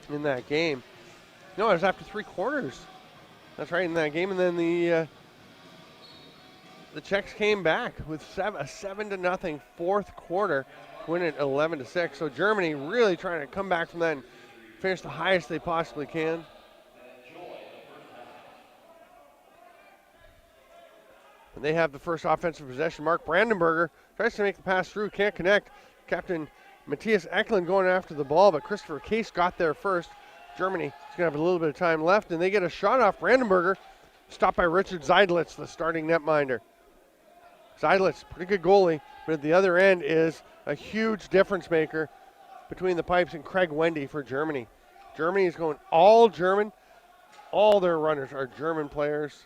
in that game. No, it was after 3 quarters. That's right, in that game. And then the Czechs came back with a 7-0 fourth quarter, win it 11-6. So Germany really trying to come back from that and finish the highest they possibly can. And they have the first offensive possession. Mark Brandenberger tries to make the pass through, can't connect. Captain Matthias Eklund going after the ball, but Christopher Case got there first. Germany is going to have a little bit of time left, and they get a shot off Brandenberger, stopped by Richard Zeidlitz, the starting netminder. Zeidlitz, pretty good goalie, but at the other end is a huge difference maker between the pipes and Craig Wendy for Germany. Germany is going all German. All their runners are German players.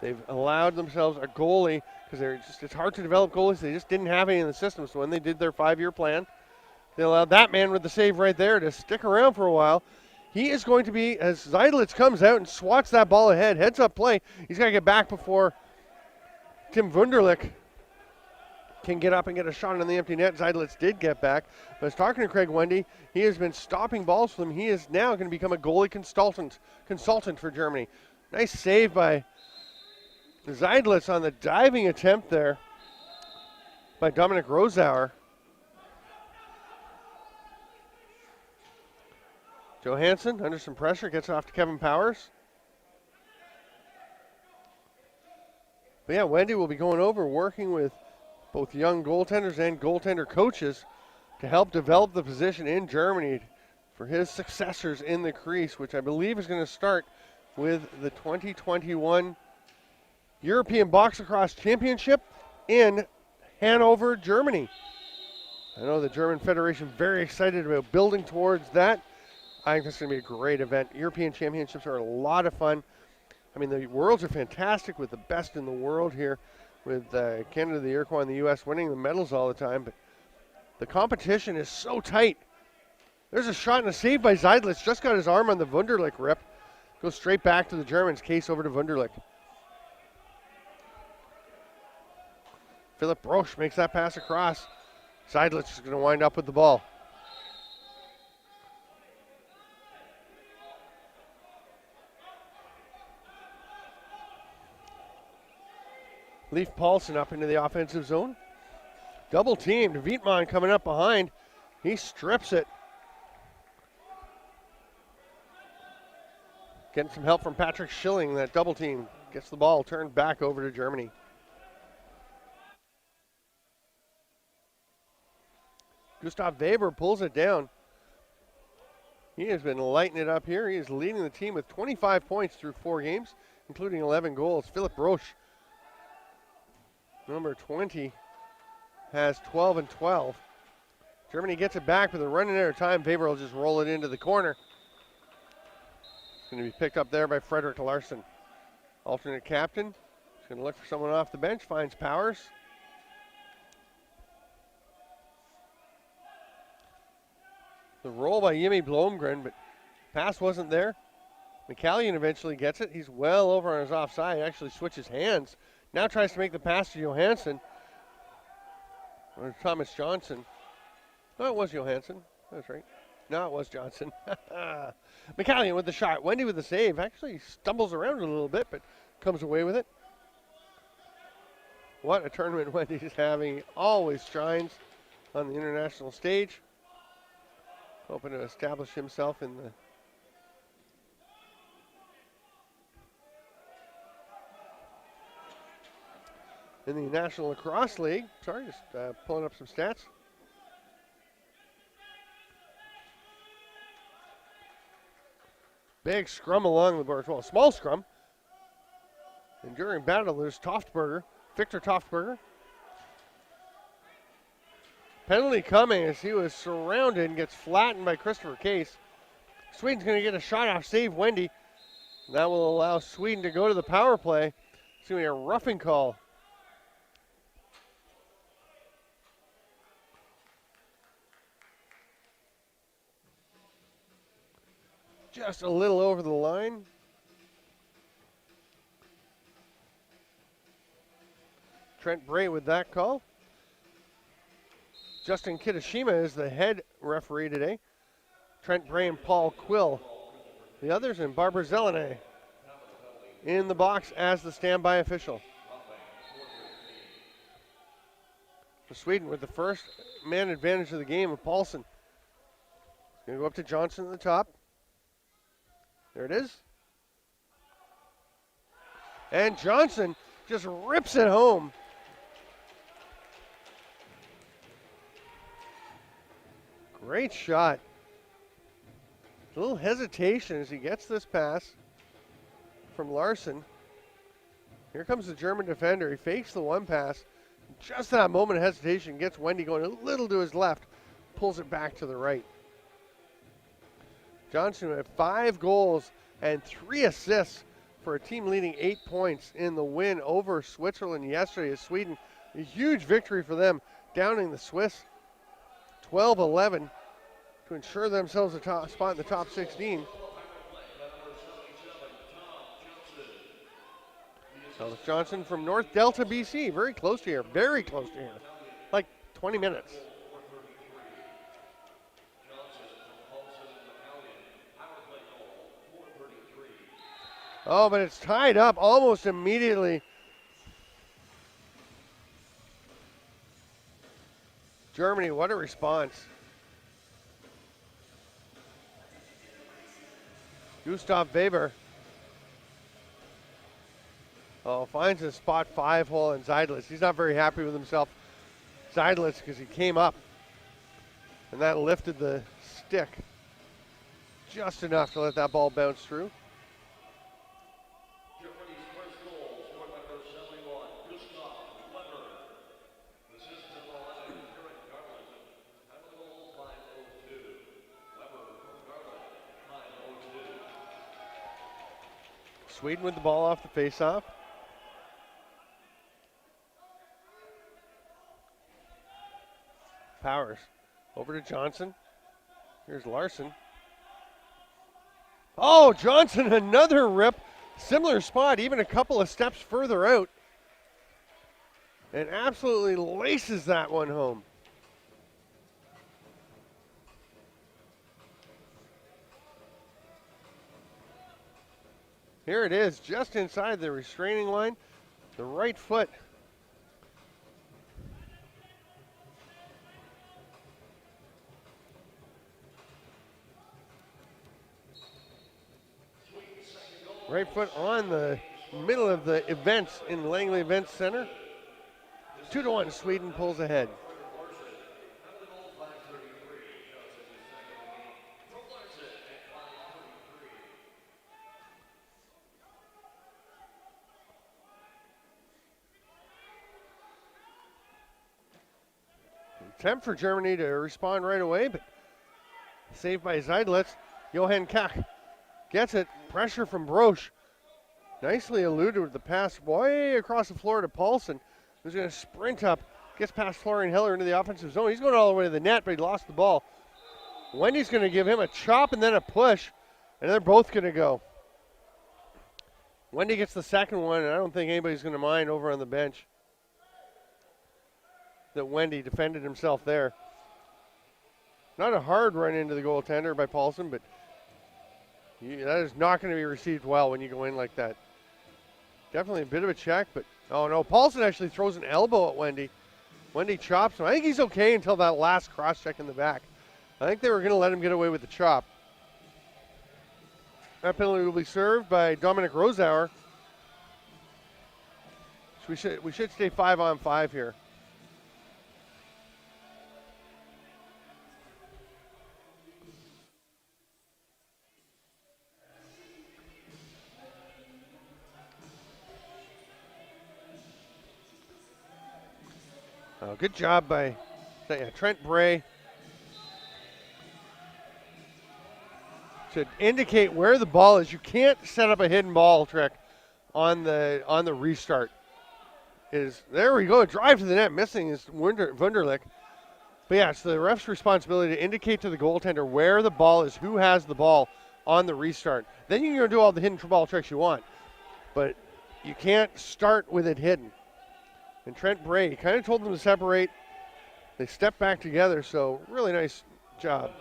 They've allowed themselves a goalie because it's hard to develop goalies. They just didn't have any in the system. So when they did their 5-year plan, they allowed that man with the save right there to stick around for a while. He is going to be, as Zeidlitz comes out and swats that ball ahead, heads up play, he's got to get back before Tim Wunderlich can get up and get a shot on the empty net. Zeidlitz did get back. But I was talking to Craig Wendy. He has been stopping balls for them. He is now going to become a goalie consultant for Germany. Nice save by Zeidlitz on the diving attempt there by Dominic Rosauer. Johansson under some pressure, gets off to Kevin Powers. But yeah, Wendy will be going over, working with both young goaltenders and goaltender coaches to help develop the position in Germany for his successors in the crease, which I believe is going to start with the 2021 European Box Lacrosse Championship in Hanover, Germany. I know the German Federation very excited about building towards that. I think this is going to be a great event. European Championships are a lot of fun. I mean, the Worlds are fantastic with the best in the world here, with Canada, the Iroquois, and the U.S. winning the medals all the time. But the competition is so tight. There's a shot and a save by Zeidlitz. Just got his arm on the Wunderlich rip. Goes straight back to the Germans. Case over to Wunderlich. Philip Broch makes that pass across. Zeidlitz is going to wind up with the ball. Leif Paulson up into the offensive zone. Double teamed. Vietman coming up behind. He strips it. Getting some help from Patrick Schilling. That double team gets the ball turned back over to Germany. Gustav Weber pulls it down. He has been lighting it up here. He is leading the team with 25 points through 4 games, including 11 goals. Philip Broch, number 20, has 12 and 12. Germany gets it back, but they're running out of time. Weber will just roll it into the corner. It's going to be picked up there by Frederick Larson. Alternate captain. He's going to look for someone off the bench, finds Powers. The roll by Jimmy Blomgren, but pass wasn't there. McCallion eventually gets it. He's well over on his offside. Actually switches hands. Now tries to make the pass to Johansson. Or Thomas Johnson. Oh, it was Johansson. That's right. No, it was Johnson. McCallion with the shot. Wendy with the save. Actually stumbles around a little bit, but comes away with it. What a tournament Wendy's having. He always shines on the international stage. Hoping to establish himself in the National Lacrosse League. Sorry, just pulling up some stats. Big scrum along the boards. Well, a small scrum. And during battle, there's Victor Toftberger. Penalty coming as he was surrounded and gets flattened by Christopher Case. Sweden's going to get a shot off, save Wendy. That will allow Sweden to go to the power play. It's going to be a roughing call. Just a little over the line. Trent Bray with that call. Justin Kitashima is the head referee today. Trent Bray and Paul Quill. The others, and Barbara Zelene in the box as the standby official. For Sweden with the first man advantage of the game of Paulson. Going to go up to Johnson at the top. There it is. And Johnson just rips it home. Great shot. A little hesitation as he gets this pass from Larson. Here comes the German defender. He fakes the one pass. Just that moment of hesitation gets Wendy going a little to his left, pulls it back to the right. Johnson had 5 goals and 3 assists for a team leading 8 points in the win over Switzerland yesterday as Sweden. A huge victory for them, downing the Swiss 12-11 to ensure themselves a top spot in the top 16. So Johnson from North Delta, BC, very close to here, like 20 minutes. Oh, but it's tied up almost immediately. Germany, what a response. Gustav Weber. Oh, finds a spot 5 hole in Zeidlitz. He's not very happy with himself. Zeidlitz, because he came up. And that lifted the stick just enough to let that ball bounce through. Sweden with the ball off the face-off. Powers over to Johnson. Here's Larson. Oh, Johnson, another rip. Similar spot, even a couple of steps further out. And absolutely laces that one home. Here it is, just inside the restraining line. The right foot. Right foot on the middle of the events in Langley Events Center. 2-1, Sweden pulls ahead. Attempt for Germany to respond right away, but saved by Zeidlitz. Johan Kach gets it. Pressure from Broch. Nicely eluded with the pass way across the floor to Paulson, who's going to sprint up. Gets past Florian Heller into the offensive zone. He's going all the way to the net, but he lost the ball. Wendy's going to give him a chop and then a push, and they're both going to go. Wendy gets the second one, and I don't think anybody's going to mind over on the bench that Wendy defended himself there. Not a hard run into the goaltender by Paulson, but that is not going to be received well when you go in like that. Definitely a bit of a check, but oh no, Paulson actually throws an elbow at Wendy. Wendy chops him. I think he's okay until that last cross check in the back. I think they were going to let him get away with the chop. That penalty will be served by Dominic Rosauer. So we should stay 5-on-5 here. Good job by Trent Bray to indicate where the ball is. You can't set up a hidden ball trick on the restart. There we go, drive to the net, missing is Wunderlich. But yeah, it's the ref's responsibility to indicate to the goaltender where the ball is, who has the ball on the restart. Then you can do all the hidden ball tricks you want, but you can't start with it hidden. And Trent Bray kind of told them to separate. They stepped back together, so really nice job.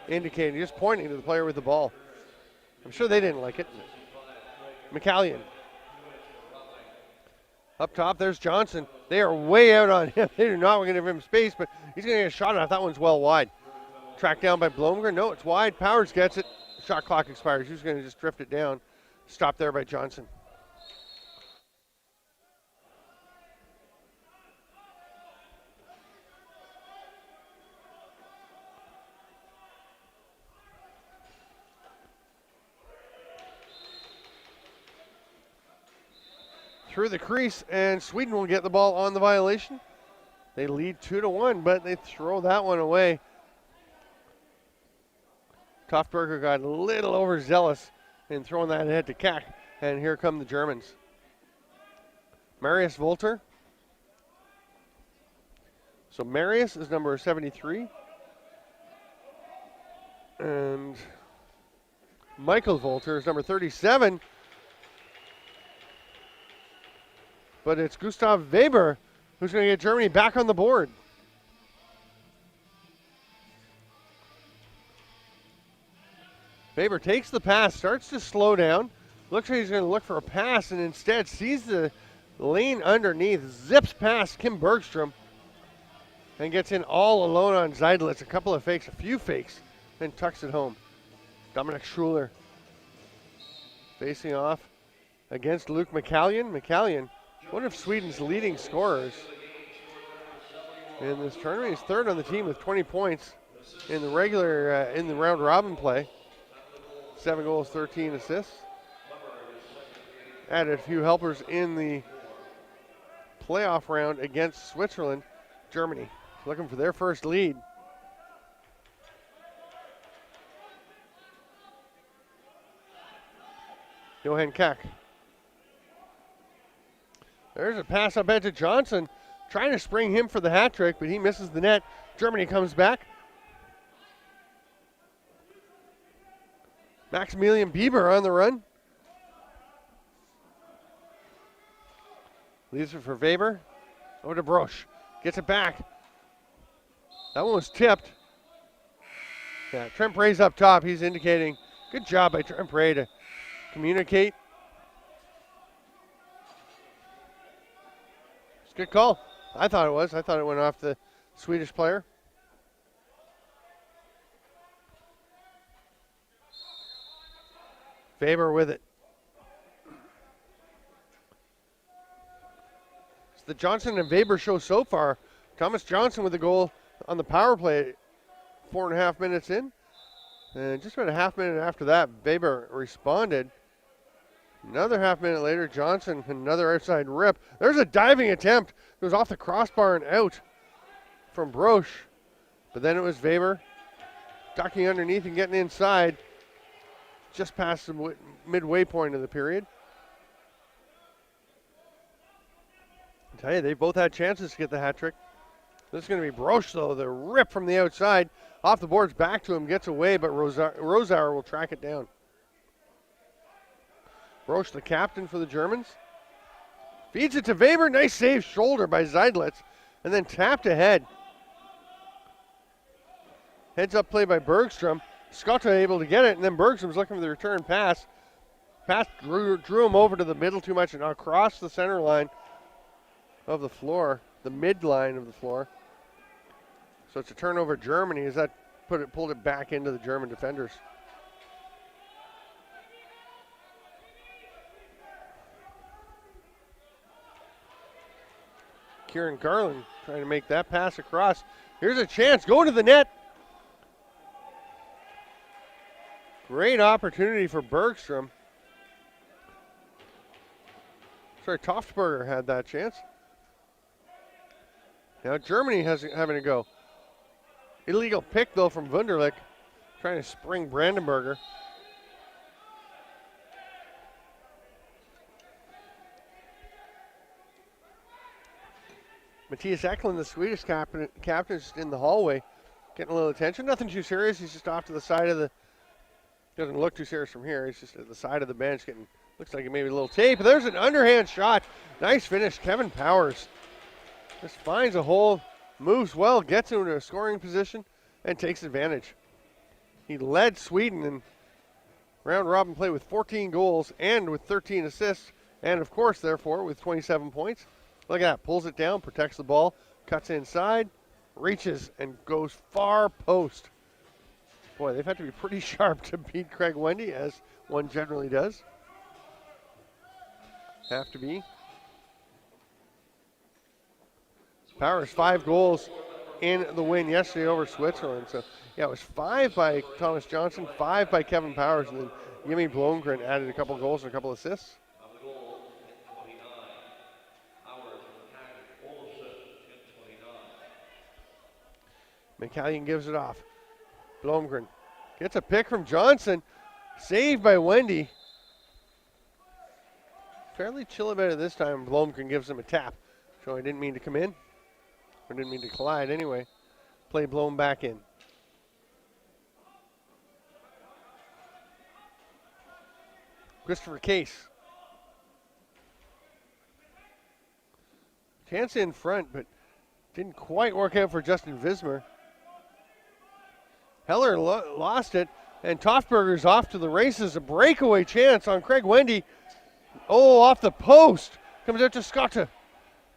indicating, just pointing to the player with the ball. I'm sure they didn't like it. McCallion. Up top, there's Johnson. They are way out on him. They do not want to give him space, but he's going to get a shot off. That one's well wide. Tracked down by Blomgren. No, it's wide. Powers gets it. Shot clock expires. He's going to just drift it down. Stopped there by Johnson. Through the crease, and Sweden will get the ball on the violation. They lead 2-1, but they throw that one away. Toftberger got a little overzealous in throwing that ahead to Keck, and here come the Germans. Marius Volter. So Marius is number 73. And Michael Volter is number 37. But it's Gustav Weber who's going to get Germany back on the board. Weber takes the pass, starts to slow down. Looks like he's going to look for a pass and instead sees the lane underneath, zips past Kim Bergstrom and gets in all alone on Zeidlitz. A couple of fakes, a few fakes, then tucks it home. Dominic Schuler facing off against Luke McCallion. McCallion, one of Sweden's leading scorers in this tournament. He's third on the team with 20 points in the regular, in the round robin play. 7 goals, 13 assists. Added a few helpers in the playoff round against Switzerland. Germany looking for their first lead. Johan Keck. There's a pass up ahead to Johnson, trying to spring him for the hat trick, but he misses the net. Germany comes back. Maximilian Bieber on the run. Leaves it for Weber. Over to Brosch. Gets it back. That one was tipped. Yeah, Trent Bray's up top. He's indicating good job by Trent Bray to communicate. It's a good call. I thought it was. I thought it went off the Swedish player. Weber with it. It's the Johnson and Weber show so far. Thomas Johnson with the goal on the power play 4.5 minutes in. And just about a half minute after that, Weber responded. Another half minute later, Johnson, another outside rip. There's a diving attempt. It was off the crossbar and out from Brosch. But then it was Weber ducking underneath and getting inside just past the midway point of the period. I tell you, they both had chances to get the hat trick. This is going to be Brosch, though. The rip from the outside. Off the boards, back to him, gets away, but Rosauer will track it down. Brosch, the captain for the Germans. Feeds it to Weber. Nice save, shoulder by Zeidlitz. And then tapped ahead. Heads up play by Bergstrom. Skotta able to get it, and then Bergstrom's looking for the return pass. Pass drew him over to the middle too much and across the center line of the floor, the midline of the floor. So it's a turnover Germany as that pulled it back into the German defenders. Kieran Garland trying to make that pass across. Here's a chance, going to the net. Great opportunity for Bergstrom. Sorry, Toftberger had that chance. Now Germany having to go. Illegal pick, though, from Wunderlich. Trying to spring Brandenburger. Matthias Eklund, the Swedish captain, is in the hallway, getting a little attention. Nothing too serious. He's just off to the side of the... Doesn't look too serious from here. He's just at the side of the bench getting, looks like maybe a little tape. There's an underhand shot. Nice finish, Kevin Powers. Just finds a hole, moves well, gets into a scoring position, and takes advantage. He led Sweden in round robin play with 14 goals and with 13 assists, and of course, therefore, with 27 points. Look at that, pulls it down, protects the ball, cuts inside, reaches, and goes far post. Boy, they've had to be pretty sharp to beat Craig Wendy, as one generally does. Have to be. Powers, 5 goals in the win yesterday over Switzerland. So, yeah, it was 5 by Thomas Johnson, 5 by Kevin Powers, and then Jimmy Blomgren added a couple goals and a couple assists. McCallion gives it off. Blomgren gets a pick from Johnson. Saved by Wendy. Fairly chill about it this time. Blomgren gives him a tap. So I didn't mean to come in. I didn't mean to collide anyway. Play blown back in. Christopher Case. Chance in front, but didn't quite work out for Justin Vismer. Heller lost it, and Toftberger's off to the races. A breakaway chance on Craig Wendy. Oh, off the post. Comes out to Scotta.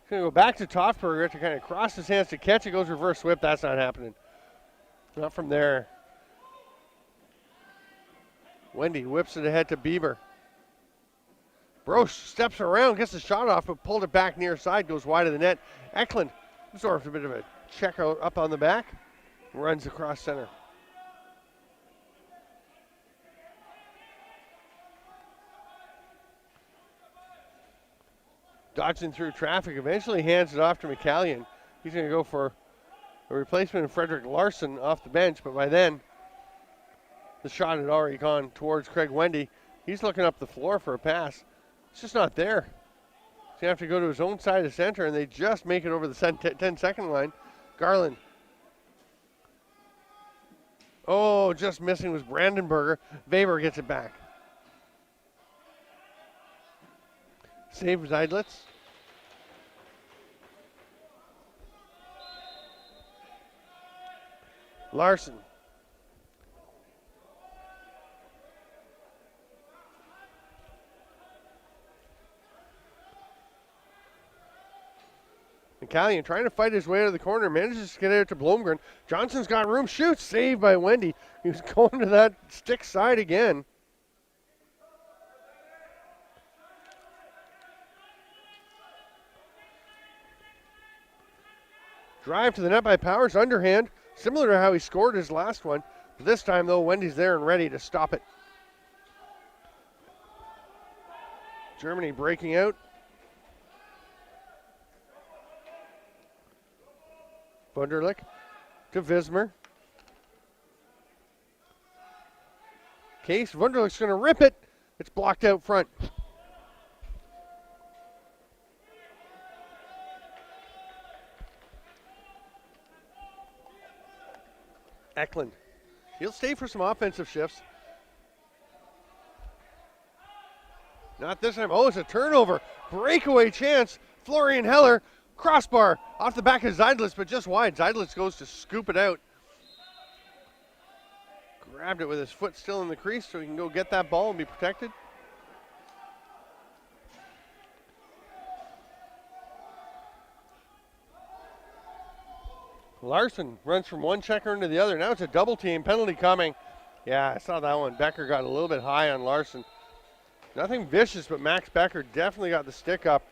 He's going to go back to Toftberger to kind of cross his hands to catch it. Goes reverse whip. That's not happening. Not from there. Wendy whips it ahead to Bieber. Broch steps around, gets the shot off, but pulled it back near side. Goes wide of the net. Eklund absorbs a bit of a check out up on the back. Runs across center. Dodging through traffic, eventually hands it off to McCallion. He's going to go for a replacement of Frederick Larson off the bench, but by then, the shot had already gone towards Craig Wendy. He's looking up the floor for a pass. It's just not there. He's going to have to go to his own side of center, and they just make it over the 10-second line. Garland. Oh, just missing was Brandenburger. Weber gets it back. Save Zeidlitz. Larson. McCallion trying to fight his way to the corner, manages to get out to Blomgren. Johnson's got room, shoots, saved by Wendy. He was going to that stick side again. Drive to the net by Powers, underhand, similar to how he scored his last one. But this time, though, Wendy's there and ready to stop it. Germany breaking out. Wunderlich to Vismer. Case, Wunderlich's going to rip it. It's blocked out front. Eklund. He'll stay for some offensive shifts. Not this time. Oh, it's a turnover. Breakaway chance. Florian Heller. Crossbar off the back of Zeidlitz, but just wide. Zeidlitz goes to scoop it out. Grabbed it with his foot still in the crease so he can go get that ball and be protected. Larson runs from one checker into the other. Now it's a double team. Penalty coming. Yeah, I saw that one. Becker got a little bit high on Larson. Nothing vicious, but Max Becker definitely got the stick up.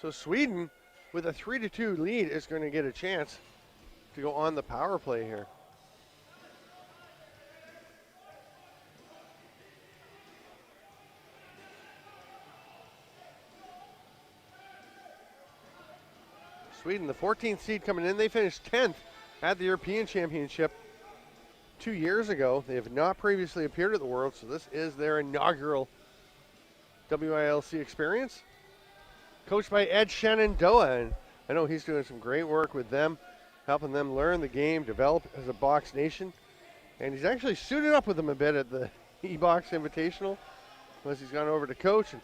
So Sweden, with a 3-2 lead, is going to get a chance to go on the power play here. Sweden, the 14th seed coming in. They finished 10th at the European Championship 2 years ago. They have not previously appeared at the World, so this is their inaugural WILC experience. Coached by Ed Shenandoah, and I know he's doing some great work with them, helping them learn the game, develop as a box nation. And he's actually suited up with them a bit at the E-Box Invitational, once he's gone over to coach. And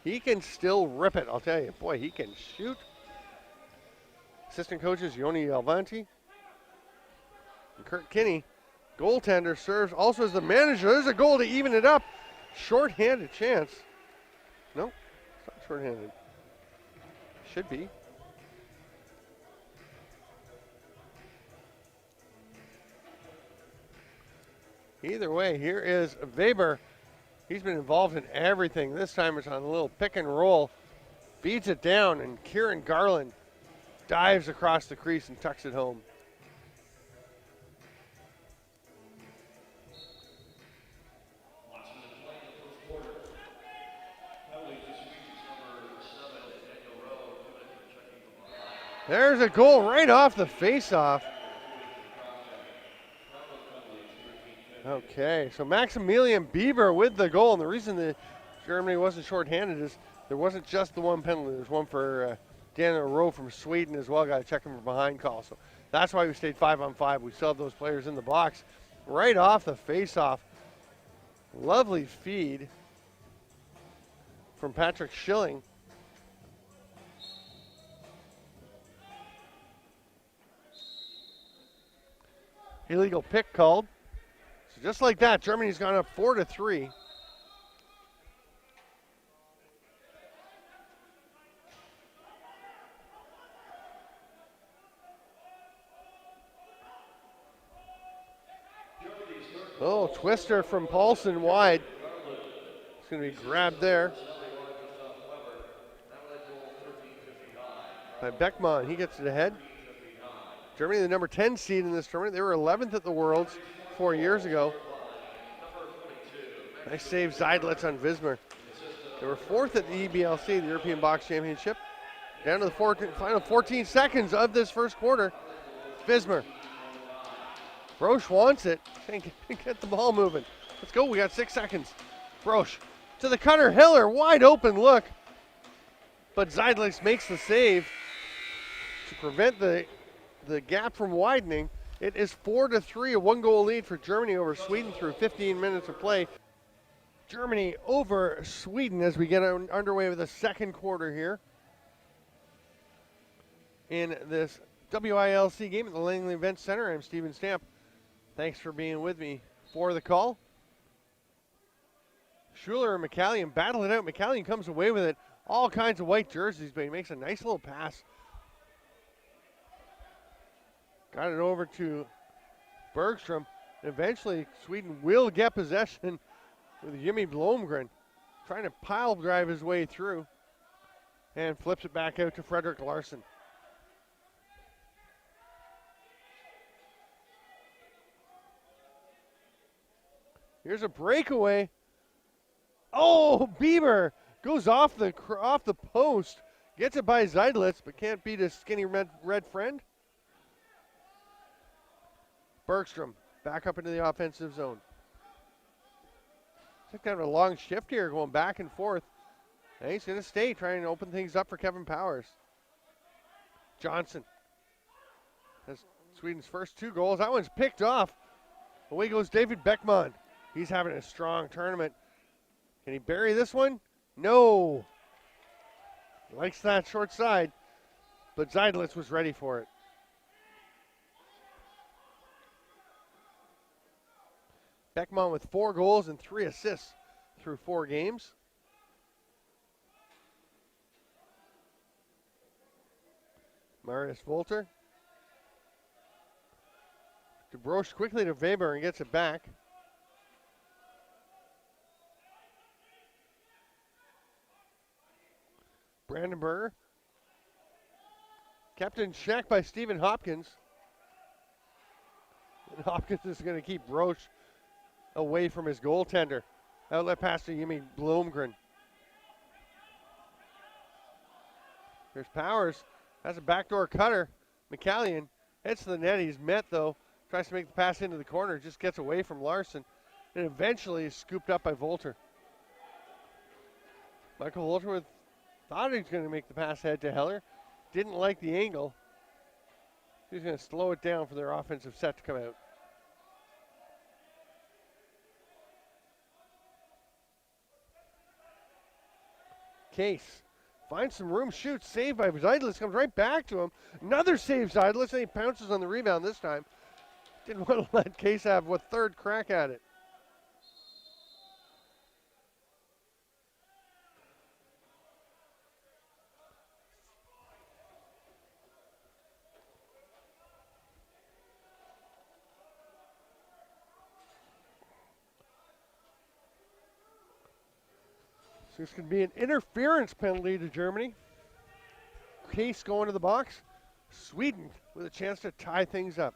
He can still rip it, I'll tell you. Boy, he can shoot. Assistant coaches Yoni Alvanti and Kurt Kinney. Goaltender serves also as the manager. There's a goal to even it up. Short-handed chance. No, it's not short-handed. Should be. Either way, here is Weber. He's been involved in everything. This time it's on a little pick and roll. Feeds it down, and Kieran Garland dives across the crease and tucks it home. There's a goal right off the face-off. Okay, so Maximilian Bieber with the goal, and the reason that Germany wasn't shorthanded is there wasn't just the one penalty. There's one for Daniel Rowe from Sweden as well. Got to check him for behind call. So that's why we stayed 5-on-5. We still have those players in the box. Right off the face-off. Lovely feed from Patrick Schilling. Illegal pick called. So just like that, Germany's gone up 4-3. Oh, twister from Paulson wide. It's going to be grabbed there by Beckman. He gets it ahead. Germany, the number 10 seed in this tournament. They were 11th at the Worlds 4 years ago. Nice save, Zeidlitz on Vismer. They were 4th at the EBLC, the European Box Championship. Down to the final 14 seconds of this first quarter. Vismer. Broch wants it. Can't get the ball moving. Let's go. We got 6 seconds. Broch to the cutter. Hiller, wide open look. But Zeidlitz makes the save to prevent the gap from widening. It is 4-3, a 1-goal lead for Germany over Sweden through 15 minutes of play. Germany over Sweden as we get underway with the second quarter here in this WILC game at the Langley Event Center. I'm Steven Stamp. Thanks for being with me for the call. Schuler and McCallion battle it out. McCallion comes away with it. All kinds of white jerseys, but he makes a nice little pass. Got it over to Bergstrom. Eventually, Sweden will get possession with Jimmy Blomgren trying to pile drive his way through and flips it back out to Frederick Larson. Here's a breakaway. Oh, Bieber goes off the post. Gets it by Zeidlitz, but can't beat his skinny red friend. Bergstrom back up into the offensive zone. It's kind of a long shift here going back and forth. And he's going to stay trying to open things up for Kevin Powers. Johnson has Sweden's first 2 goals. That one's picked off. Away goes David Beckman. He's having a strong tournament. Can he bury this one? No. Likes that short side, but Zeidlitz was ready for it. Beckman with 4 goals and 3 assists through 4 games. Marius Volter. DeBroche quickly to Weber and gets it back. Brandenburger. Captain check by Stephen Hopkins. And Hopkins is going to keep Broch away from his goaltender. Outlet pass to Jimmy Blomgren. Here's Powers. Has a backdoor cutter. McCallion heads to the net. He's met, though. Tries to make the pass into the corner. Just gets away from Larson. And eventually is scooped up by Volter. Michael Volter thought he was going to make the pass head to Heller. Didn't like the angle. He's going to slow it down for their offensive set to come out. Case. Finds some room, shoots, saved by Zeidlitz, comes right back to him. Another save, Zeidlitz, and he pounces on the rebound this time. Didn't want to let Case have a third crack at it. So this could be an interference penalty to Germany. Case going to the box. Sweden with a chance to tie things up.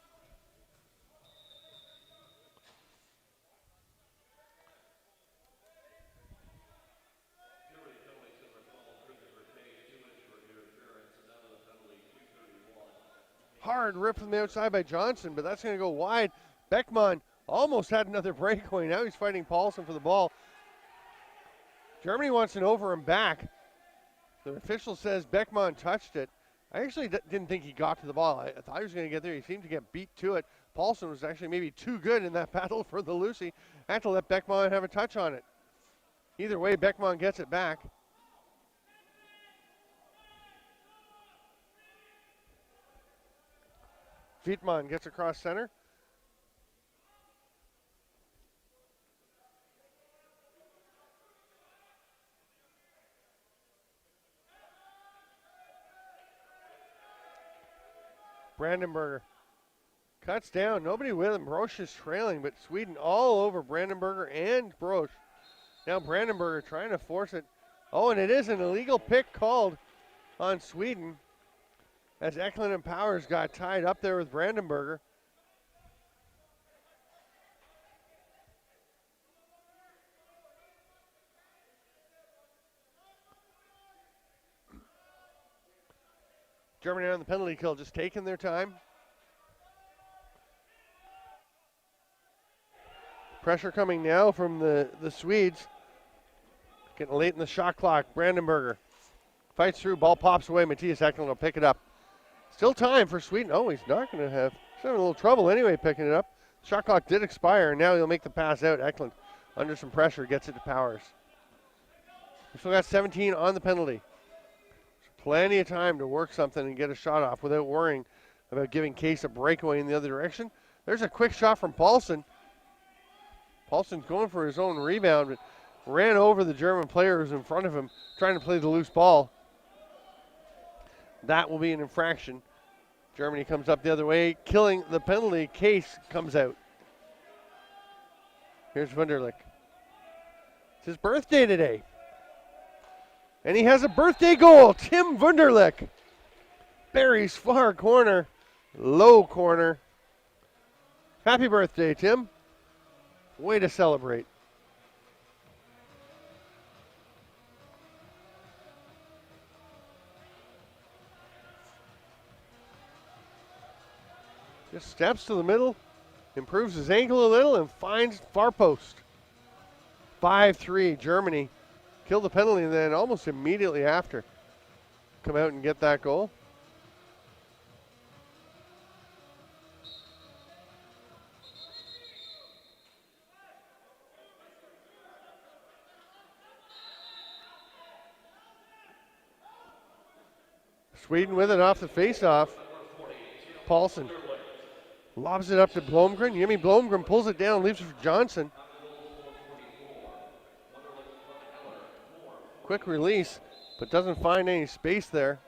Hard rip from the outside by Johnson, but that's going to go wide. Beckman almost had another breakaway. Now he's fighting Paulson for the ball. Germany wants an over and back. The official says Beckman touched it. I actually didn't think he got to the ball. I thought he was going to get there. He seemed to get beat to it. Paulson was actually maybe too good in that battle for the Lucy. Had to let Beckman have a touch on it. Either way, Beckman gets it back. Vietman gets across center. Brandenburger cuts down. Nobody with him. Brosch is trailing, but Sweden all over Brandenburger and Brosch. Now Brandenburger trying to force it. Oh, and it is an illegal pick called on Sweden as Eklund and Powers got tied up there with Brandenburger. Germany on the penalty kill, just taking their time. Pressure coming now from the Swedes. Getting late in the shot clock. Brandenburger fights through, ball pops away. Matthias Eklund will pick it up. Still time for Sweden. Oh, he's not going to have. He's having a little trouble anyway picking it up. Shot clock did expire, and now he'll make the pass out. Eklund, under some pressure, gets it to Powers. We still got 17 on the penalty. Plenty of time to work something and get a shot off without worrying about giving Case a breakaway in the other direction. There's a quick shot from Paulson. Paulson's going for his own rebound, but ran over the German player who's in front of him, trying to play the loose ball. That will be an infraction. Germany comes up the other way, killing the penalty. Case comes out. Here's Wunderlich. It's his birthday today. And he has a birthday goal. Tim Wunderlich buries far corner, low corner. Happy birthday, Tim. Way to celebrate. Just steps to the middle, improves his ankle a little, and finds far post. 5-3, Germany. Kill the penalty, and then almost immediately after, come out and get that goal. Sweden with it off the face-off. Paulson lobs it up to Blomgren. Jimmy Blomgren pulls it down, leaves it for Johnson. Quick release, but doesn't find any space there.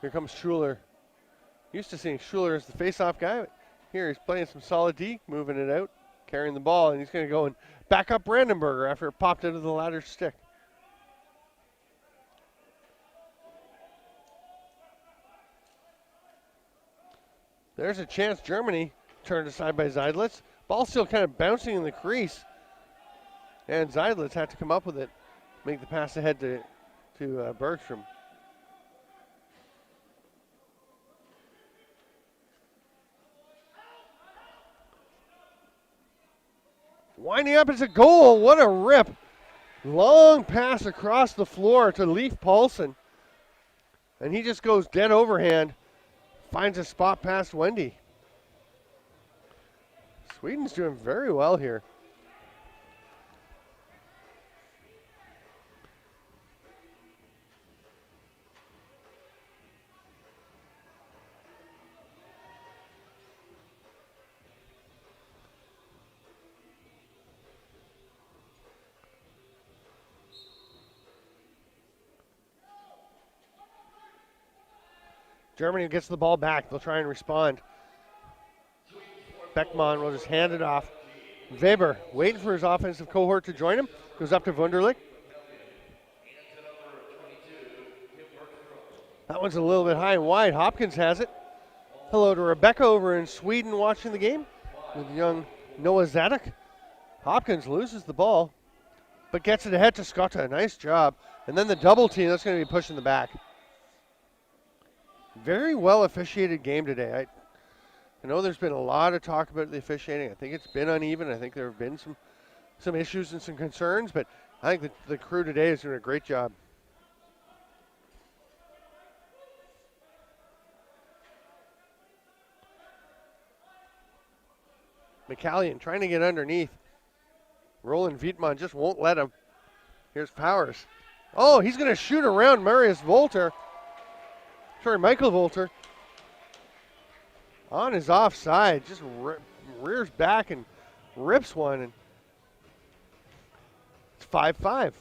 Here comes Schuler. Used to seeing Schuler as the face-off guy, but here he's playing some solid D, moving it out, carrying the ball, and he's going to go and back up Brandenburger after it popped out of the latter's stick. There's a chance. Germany turned aside by Zeidlitz. Ball still kind of bouncing in the crease. And Zeidlitz had to come up with it, make the pass ahead to Bergstrom. Winding up, it's a goal. What a rip. Long pass across the floor to Leif Paulsen. And he just goes dead overhand, finds a spot past Wendy. Sweden's doing very well here. Germany gets the ball back. They'll try and respond. Beckmann will just hand it off. Weber waiting for his offensive cohort to join him. Goes up to Wunderlich. That one's a little bit high and wide. Hopkins has it. Hello to Rebecca over in Sweden watching the game with young Noah Zadok. Hopkins loses the ball, but gets it ahead to Skotta. Nice job. And then the double team, that's going to be pushing the back. Very well officiated game today. I know there's been a lot of talk about the officiating. I think it's been uneven. I think there have been some issues and some concerns, but I think the crew today is doing a great job. McCallion trying to get underneath. Roland Wiedmann just won't let him. Here's Powers. Oh, he's going to shoot around Marius Volter. Sorry, Michael Volter. On his offside, just rears back and rips one. And it's 5-5.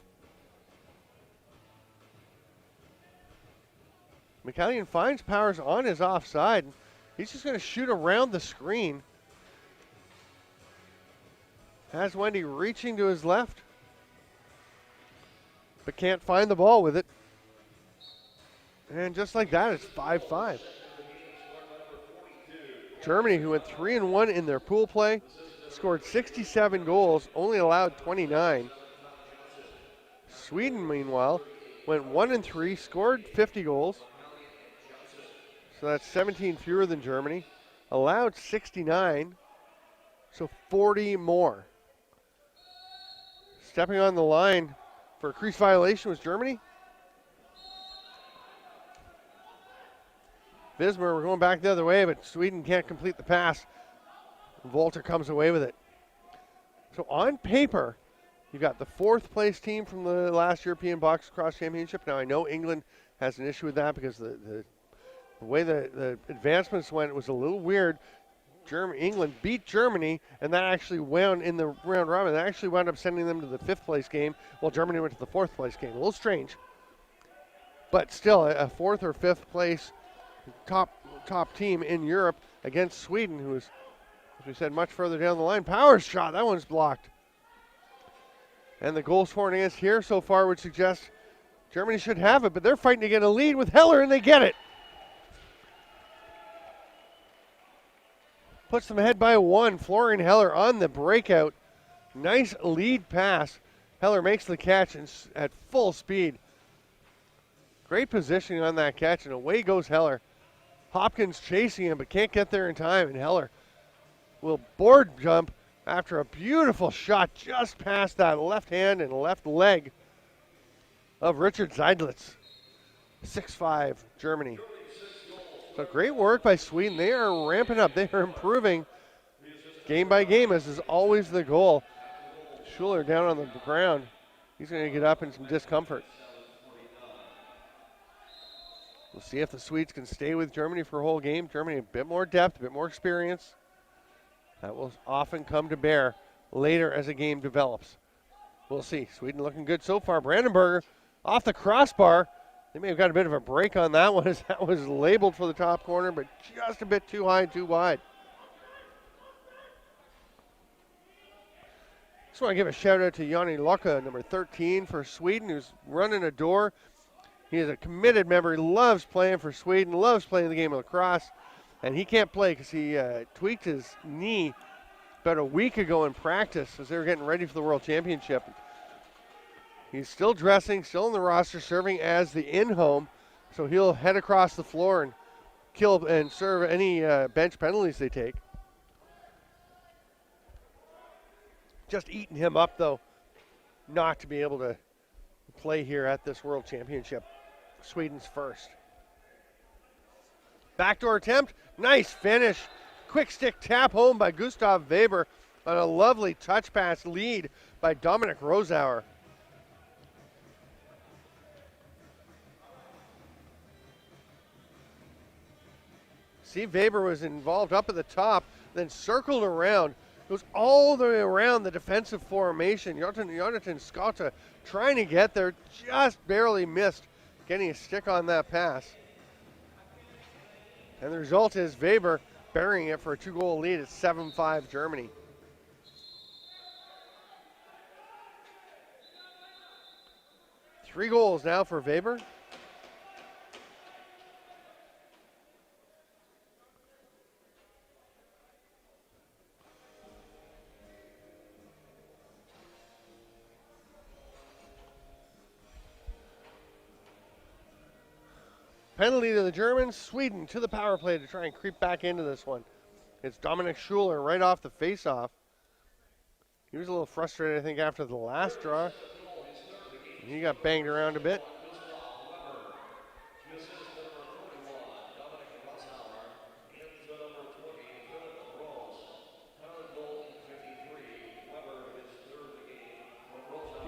McCallion finds Powers on his offside. He's just going to shoot around the screen. Has Wendy reaching to his left, but can't find the ball with it. And just like that, it's 5-5. Germany, who went 3-1 in their pool play, scored 67 goals, only allowed 29. Sweden, meanwhile, went 1-3, scored 50 goals. So that's 17 fewer than Germany. Allowed 69, so 40 more. Stepping on the line for a crease violation was Germany. Vismer, we're going back the other way, but Sweden can't complete the pass. Volter comes away with it. So on paper, you've got the fourth place team from the last European Box Lacrosse Championship. Now I know England has an issue with that because the way the advancements went, it was a little weird. England beat Germany, and that actually wound in the round robin. That actually wound up sending them to the fifth place game, while Germany went to the fourth place game. A little strange, but still a fourth or fifth place top team in Europe against Sweden, who is, as we said, much further down the line. Powers shot, that one's blocked. And the goal scoring against here so far would suggest Germany should have it, but they're fighting to get a lead with Heller, and they get it. Puts them ahead by one. Florian Heller on the breakout. Nice lead pass. Heller makes the catch at full speed. Great positioning on that catch, and away goes Heller. Hopkins chasing him, but can't get there in time, and Heller will board jump after a beautiful shot just past that left hand and left leg of Richard Zeidlitz. 6-5, Germany. So great work by Sweden. They are ramping up. They are improving game by game, as is always the goal. Schuler down on the ground. He's going to get up in some discomfort. We'll see if the Swedes can stay with Germany for a whole game. Germany a bit more depth, a bit more experience. That will often come to bear later as a game develops. We'll see. Sweden looking good so far. Brandenburger off the crossbar. They may have got a bit of a break on that one, as that was labeled for the top corner, but just a bit too high and too wide. Just want to give a shout out to Jani Locke, number 13 for Sweden, who's running a door. He is a committed member. He loves playing for Sweden, loves playing the game of lacrosse, and he can't play because he tweaked his knee about a week ago in practice as they were getting ready for the World Championship. He's still dressing, still in the roster, serving as the in-home, so he'll head across the floor and kill and serve any bench penalties they take. Just eating him up, though, not to be able to play here at this World Championship. Sweden's first. Backdoor attempt, nice finish. Quick stick tap home by Gustav Weber on a lovely touch pass lead by Dominic Rosauer. See, Weber was involved up at the top, then circled around, goes all the way around the defensive formation. Jonathan Skotta trying to get there, just barely missed getting a stick on that pass. And the result is Weber burying it for a 2-goal lead at 7-5 Germany. Three goals now for Weber. Penalty to the Germans. Sweden to the power play to try and creep back into this one. It's Dominic Schuler right off the face-off. He was a little frustrated, I think, after the last draw. He got banged around a bit.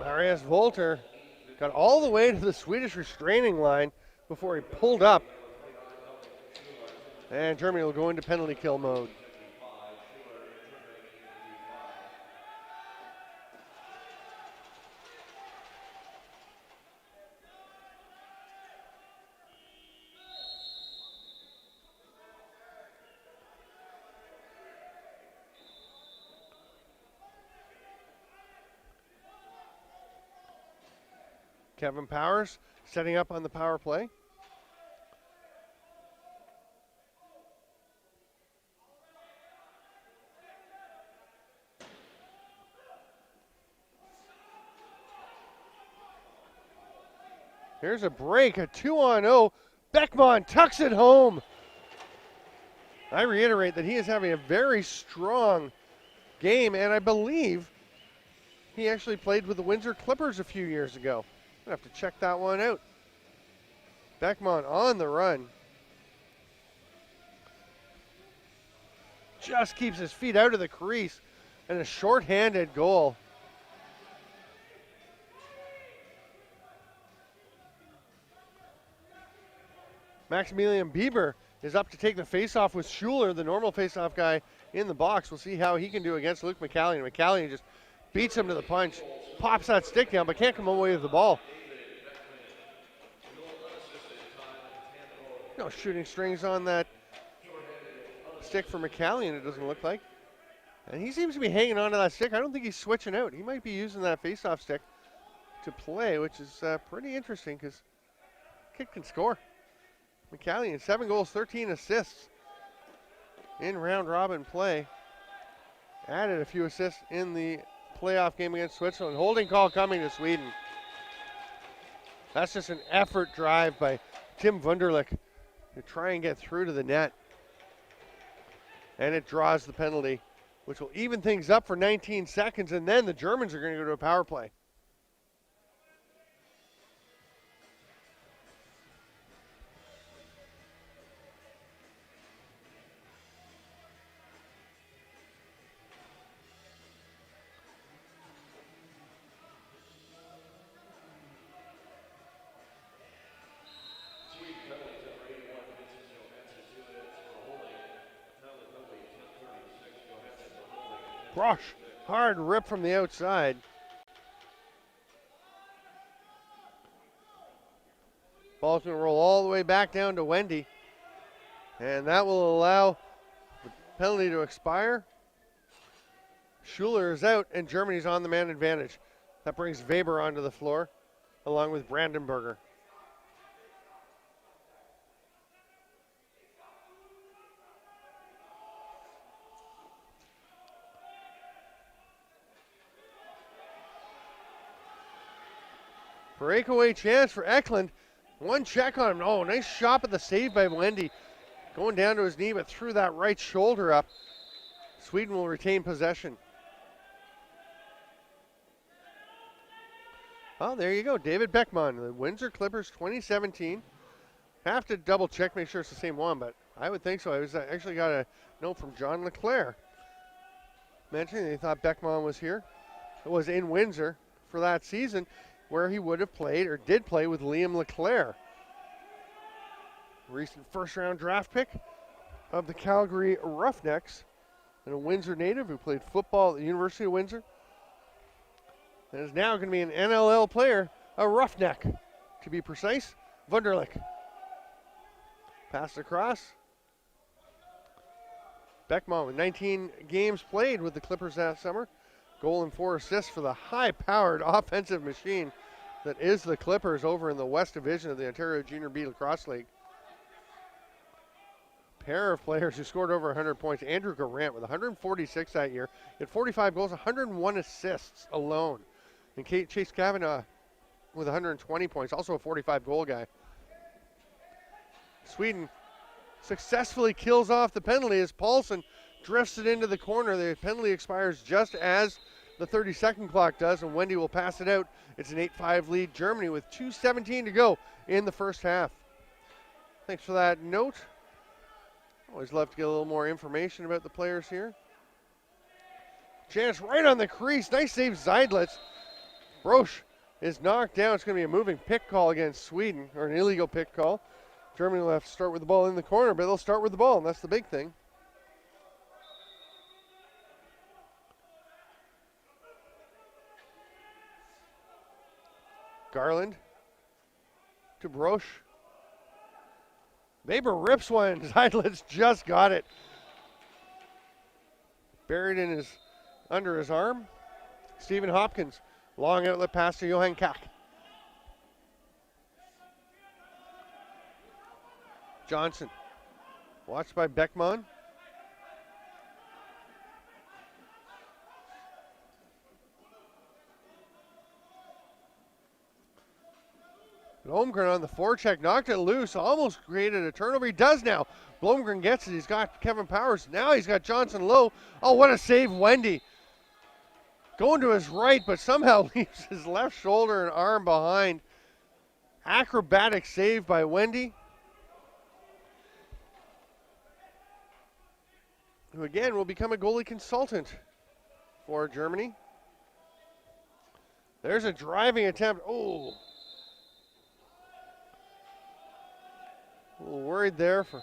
Marius Volter got all the way to the Swedish restraining line before he pulled up. And Germany will go into penalty kill mode. Kevin Powers setting up on the power play. Here's a break, a 2-on-0. Beckman tucks it home. I reiterate that he is having a very strong game, and I believe he actually played with the Windsor Clippers a few years ago. I'm going to have to check that one out. Beckman on the run. Just keeps his feet out of the crease, and a short-handed goal. Maximilian Bieber is up to take the face-off with Schuler, the normal face-off guy in the box. We'll see how he can do against Luke McCallion. McCallion just beats him to the punch, pops that stick down, but can't come away with the ball. No shooting strings on that stick for McCallion, it doesn't look like. And he seems to be hanging on to that stick. I don't think he's switching out. He might be using that face-off stick to play, which is pretty interesting because kid can score. McCallion, 7 goals, 13 assists in round-robin play. Added a few assists in the playoff game against Switzerland. Holding call coming to Sweden. That's just an effort drive by Tim Wunderlich to try and get through to the net. And it draws the penalty, which will even things up for 19 seconds, and then the Germans are going to go to a power play. Brosh, hard rip from the outside. Ball's going to roll all the way back down to Wendy. And that will allow the penalty to expire. Schuler is out, and Germany's on the man advantage. That brings Weber onto the floor, along with Brandenburger. Breakaway chance for Eklund. One check on him. Oh, nice shot at the save by Wendy. Going down to his knee, but threw that right shoulder up. Sweden will retain possession. Oh, there you go. David Beckman, the Windsor Clippers 2017. Have to double check, make sure it's the same one, but I would think so. I was actually got a note from John Leclerc mentioning they thought Beckman was here. It was in Windsor for that season, where he would have played or did play with Liam Leclerc. Recent first-round draft pick of the Calgary Roughnecks, and a Windsor native who played football at the University of Windsor. And is now going to be an NLL player, a Roughneck, to be precise. Wunderlich. Passed across. Beckman with 19 games played with the Clippers that summer. Goal and 4 assists for the high-powered offensive machine that is the Clippers over in the West Division of the Ontario Junior B Lacrosse League. Pair of players who scored over 100 points. Andrew Garant with 146 that year. He had 45 goals, 101 assists alone. And Chase Kavanaugh with 120 points, also a 45-goal guy. Sweden successfully kills off the penalty as Paulson drifts it into the corner. The penalty expires just as the 30-second clock does, and Wendy will pass it out. It's an 8-5 lead, Germany, with 2:17 to go in the first half. Thanks for that note. Always love to get a little more information about the players here. Chance right on the crease. Nice save, Zeidlitz. Brosch is knocked down. It's going to be a moving pick call against Sweden, or an illegal pick call. Germany will have to start with the ball in the corner, but they'll start with the ball, and that's the big thing. Garland to Brosch. Weber rips one. Zeidlitz just got it. Buried in under his arm. Stephen Hopkins. Long outlet pass to Johan Kak. Johnson. Watched by Beckman. Blomgren on the forecheck, knocked it loose, almost created a turnover. He does now. Blomgren gets it. He's got Kevin Powers. Now he's got Johnson low. Oh, what a save, Wendy. Going to his right, but somehow leaves his left shoulder and arm behind. Acrobatic save by Wendy, who again will become a goalie consultant for Germany. There's a driving attempt. Oh. A little worried there for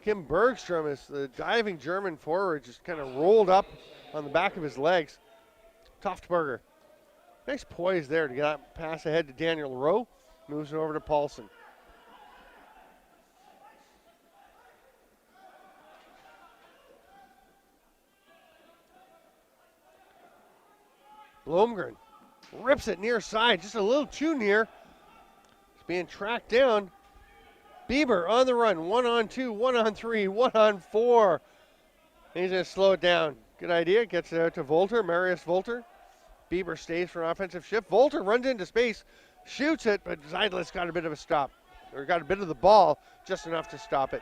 Kim Bergstrom as the diving German forward just kind of rolled up on the back of his legs. Toftberger. Nice poise there to get that pass ahead to Daniel Rowe. Moves it over to Paulson. Blomgren rips it near side, just a little too near. It's being tracked down. Bieber on the run, 1-on-2, 1-on-3, 1-on-4. He's going to slow it down. Good idea. Gets it out to Volter, Marius Volter. Bieber stays for an offensive shift. Volter runs into space, shoots it, but Zeidlitz got a bit of a stop. Or got a bit of the ball, just enough to stop it.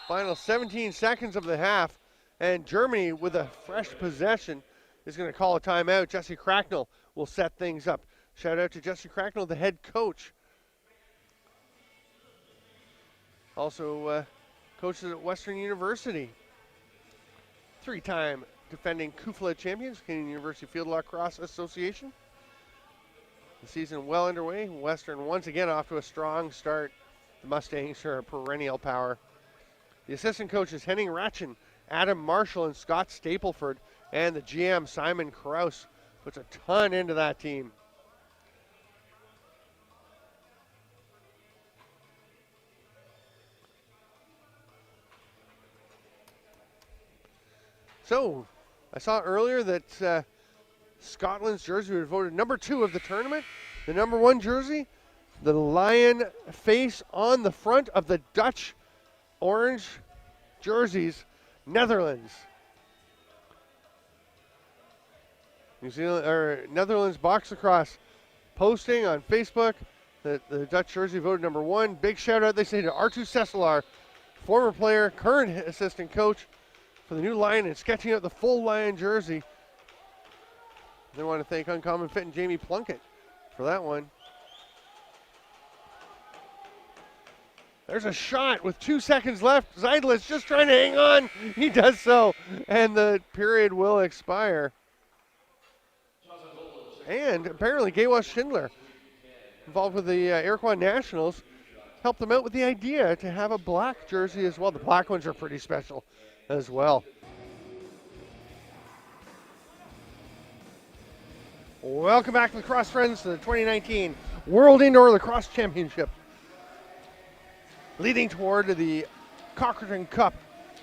Final 17 seconds of the half, and Germany with a fresh possession is going to call a timeout. Jesse Cracknell will set things up. Shout out to Jesse Cracknell, the head coach. Also coaches at Western University. 3-time defending KUFLA champions, Canadian University Field Lacrosse Association. The season well underway. Western once again off to a strong start. The Mustangs are a perennial power. The assistant coaches Henning Ratchen, Adam Marshall, and Scott Stapleford. And the GM Simon Kraus puts a ton into that team. So, I saw earlier that Scotland's jersey was voted number 2 of the tournament. The number 1 jersey, the lion face on the front of the Dutch orange jerseys, Netherlands. New Zealand or Netherlands box lacrosse posting on Facebook that the Dutch jersey voted number 1. Big shout out, they say, to Artu Sesselaar, former player, current assistant coach for the new Lion and sketching out the full Lion jersey. They want to thank Uncommon Fit and Jamie Plunkett for that one. There's a shot with 2 seconds left. Zeidlitz just trying to hang on. He does so, and the period will expire. And apparently Gawa Schindler, involved with the Iroquois Nationals, helped them out with the idea to have a black jersey as well. The black ones are pretty special as well. Welcome back, lacrosse friends, to the 2019 World Indoor Lacrosse Championship. Leading toward the Cockerton Cup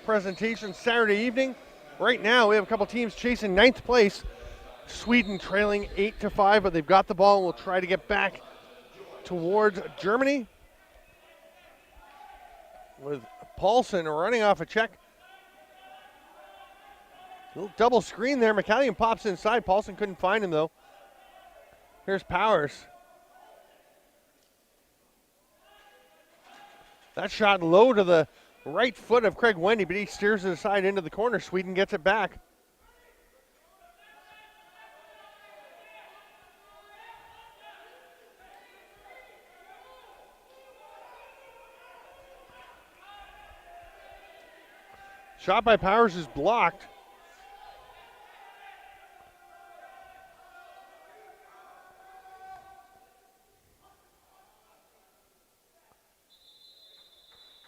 presentation Saturday evening. Right now, we have a couple teams chasing ninth place. Sweden trailing 8-5, but they've got the ball and will try to get back towards Germany. With Paulson running off a check. A little double screen there. McCallion pops inside. Paulson couldn't find him, though. Here's Powers. That shot low to the right foot of Craig Wendy, but he steers it aside into the corner. Sweden gets it back. Shot by Powers is blocked.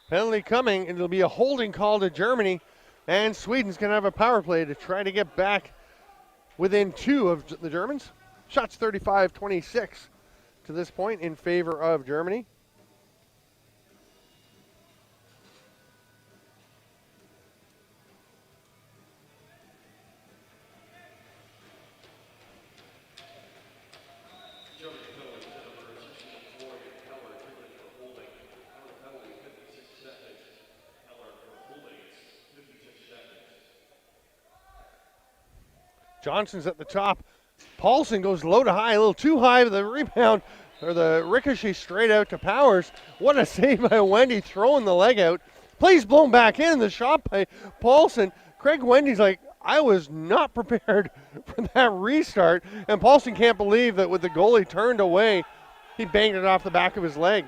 Penalty coming, and it'll be a holding call to Germany, and Sweden's going to have a power play to try to get back within 2 of the Germans. Shots 35-26 to this point in favor of Germany. Johnson's at the top. Paulson goes low to high, a little too high with the rebound, or the ricochet straight out to Powers. What a save by Wendy, throwing the leg out. Plays blown back in, the shot by Paulson. Craig Wendy's like, I was not prepared for that restart. And Paulson can't believe that with the goalie turned away, he banged it off the back of his leg.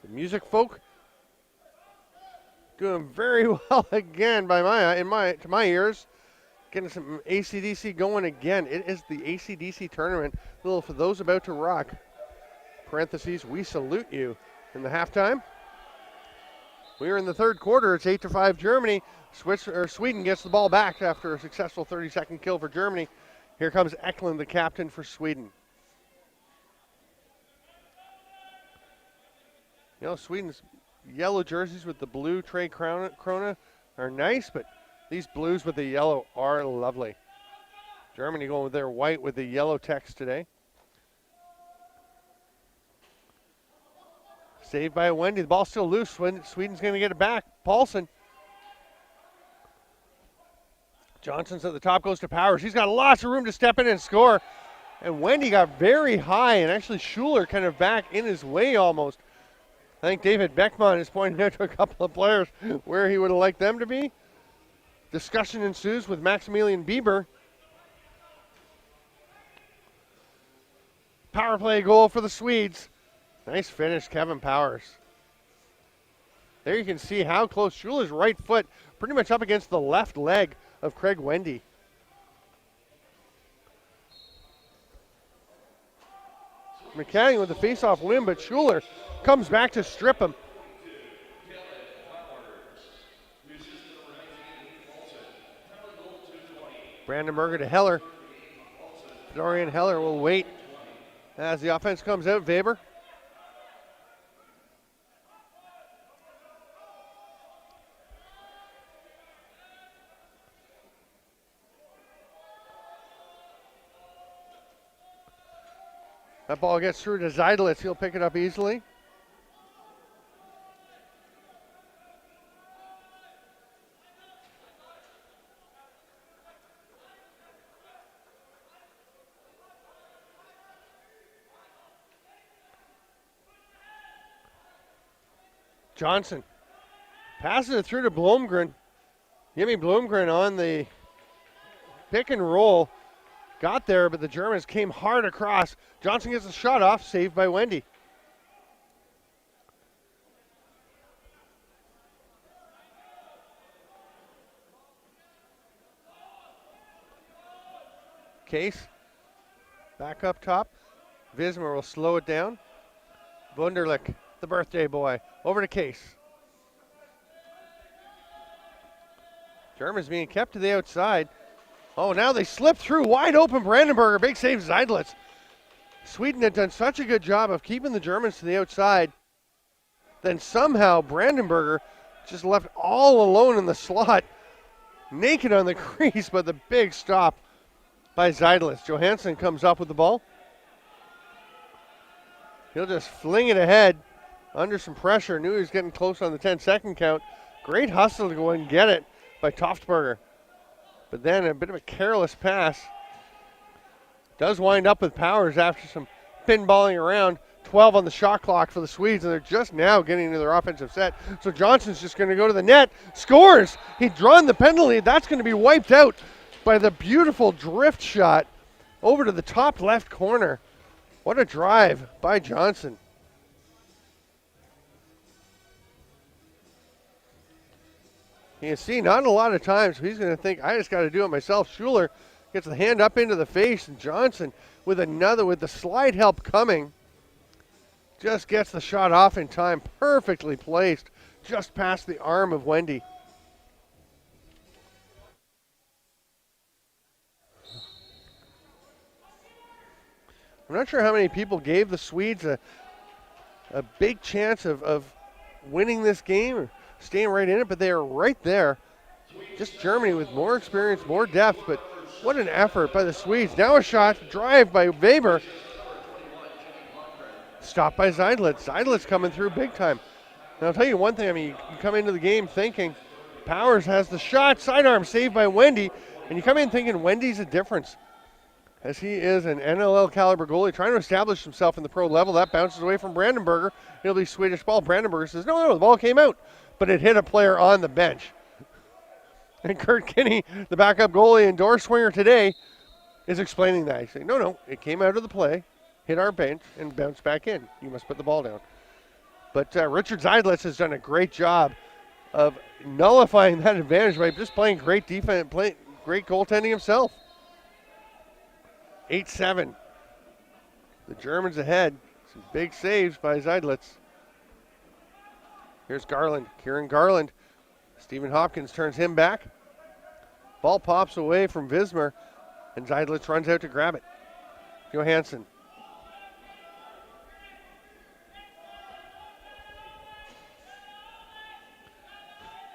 The music folk doing very well again by to my ears. Getting some AC/DC going again. It is the AC/DC tournament. A little for those about to rock. Parentheses, we salute you. In the halftime, we are in the third quarter. It's 8-5 Germany. Sweden gets the ball back after a successful 30-second kill for Germany. Here comes Eklund, the captain for Sweden. You know, Sweden's yellow jerseys with the blue Trey Krona are nice, but these blues with the yellow are lovely. Germany going with their white with the yellow text today. Saved by Wendy. The ball's still loose. Sweden's going to get it back. Paulson. Johnson's at the top, goes to Powers. He's got lots of room to step in and score. And Wendy got very high, and actually Schuler kind of back in his way almost. I think David Beckman is pointing out to a couple of players where he would have liked them to be. Discussion ensues with Maximilian Bieber. Power play goal for the Swedes. Nice finish, Kevin Powers. There you can see how close Schuler's right foot, pretty much up against the left leg of Craig Wendy. McCann with the face-off win, but Schuler comes back to strip him. Brandenburger to Heller. Dorian Heller will wait as the offense comes out. Weber. That ball gets through to Zeidlitz. He'll pick it up easily. Johnson passes it through to Blomgren. Jimmy Blomgren on the pick and roll. Got there, but the Germans came hard across. Johnson gets a shot off, saved by Wendy. Case, back up top. Vismer will slow it down. Wunderlich, the birthday boy, over to Case. Germans being kept to the outside. Oh, now they slip through, wide open Brandenburger, big save Zeidlitz. Sweden had done such a good job of keeping the Germans to the outside. Then somehow Brandenburger just left all alone in the slot, naked on the crease, but the big stop by Zeidlitz. Johansson comes up with the ball. He'll just fling it ahead under some pressure. Knew he was getting close on the 10-second count. Great hustle to go and get it by Toftberger. But then a bit of a careless pass. Does wind up with Powers after some pinballing around. 12 on the shot clock for the Swedes, and they're just now getting into their offensive set. So Johnson's just going to go to the net. Scores! He'd drawn the penalty. That's going to be wiped out by the beautiful drift shot over to the top left corner. What a drive by Johnson. You see, not a lot of times he's going to think, I just got to do it myself. Schuler gets the hand up into the face, and Johnson with the slide help coming, just gets the shot off in time, perfectly placed, just past the arm of Wendy. I'm not sure how many people gave the Swedes a big chance of winning this game or staying right in it, but they are right there. Just Germany with more experience, more depth, but what an effort by the Swedes. Now a shot, drive by Weber. Stopped by Zeidlitz. Zeidlitz coming through big time. And I'll tell you one thing, I mean, you come into the game thinking Powers has the shot, sidearm saved by Wendy, and you come in thinking Wendy's a difference, as he is an NLL caliber goalie trying to establish himself in the pro level. That bounces away from Brandenburger. It'll be Swedish ball. Brandenburger says, no, the ball came out, but it hit a player on the bench. And Kurt Kinney, the backup goalie and door swinger today, is explaining that. He's saying, no, it came out of the play, hit our bench, and bounced back in. You must put the ball down. But Richard Zeidlitz has done a great job of nullifying that advantage by just playing great defense, great goaltending himself. 8-7. The Germans ahead. Some big saves by Zeidlitz. Here's Garland, Kieran Garland. Stephen Hopkins turns him back. Ball pops away from Vismer, and Zeidlitz runs out to grab it. Johansson.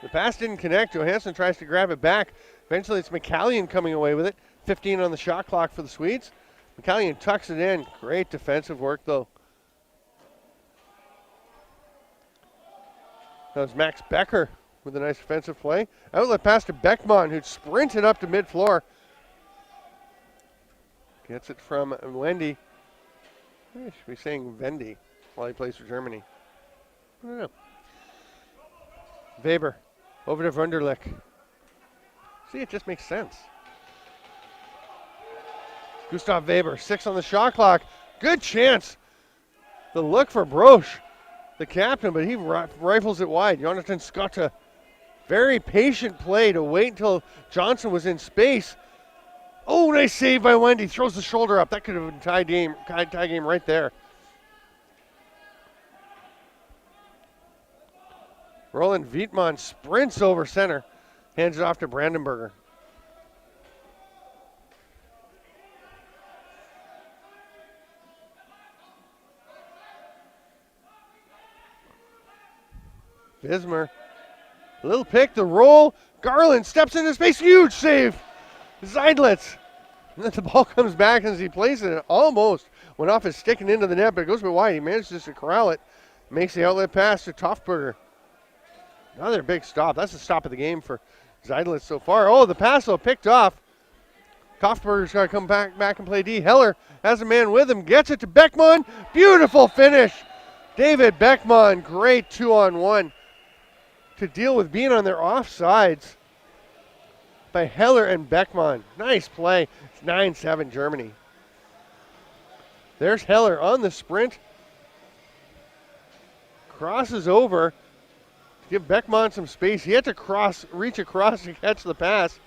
The pass didn't connect. Johansson tries to grab it back. Eventually it's McCallion coming away with it. 15 on the shot clock for the Swedes. McCallion tucks it in. Great defensive work, though. That was Max Becker with a nice defensive play. Outlet pass to Beckman, who sprinted up to mid-floor. Gets it from Wendy. I should be saying Wendy while he plays for Germany. I don't know. Weber over to Wunderlich. See, it just makes sense. Gustav Weber, 6 on the shot clock. Good chance. The look for Broch, the captain, but he rifles it wide. Jonathan Scotta, very patient play to wait until Johnson was in space. Oh, nice save by Wendy. Throws the shoulder up. That could have been tie game right there. Roland Wittmann sprints over center. Hands it off to Brandenburger. Vismer, a little pick, the roll. Garland steps into space, huge save. Zeidlitz. And then the ball comes back as he plays it. It almost went off his stick and into the net, but it goes a bit wide. He manages to corral it. Makes the outlet pass to Toftberger. Another big stop. That's the stop of the game for Zeidlitz so far. Oh, the pass though picked off. Toftberger's got to come back and play D. Heller has a man with him. Gets it to Beckman. Beautiful finish. David Beckman, great 2-on-1 to deal with being on their offsides by Heller and Beckman. Nice play. It's 9-7 Germany. There's Heller on the sprint. Crosses over to give Beckman some space. He had to reach across to catch the pass.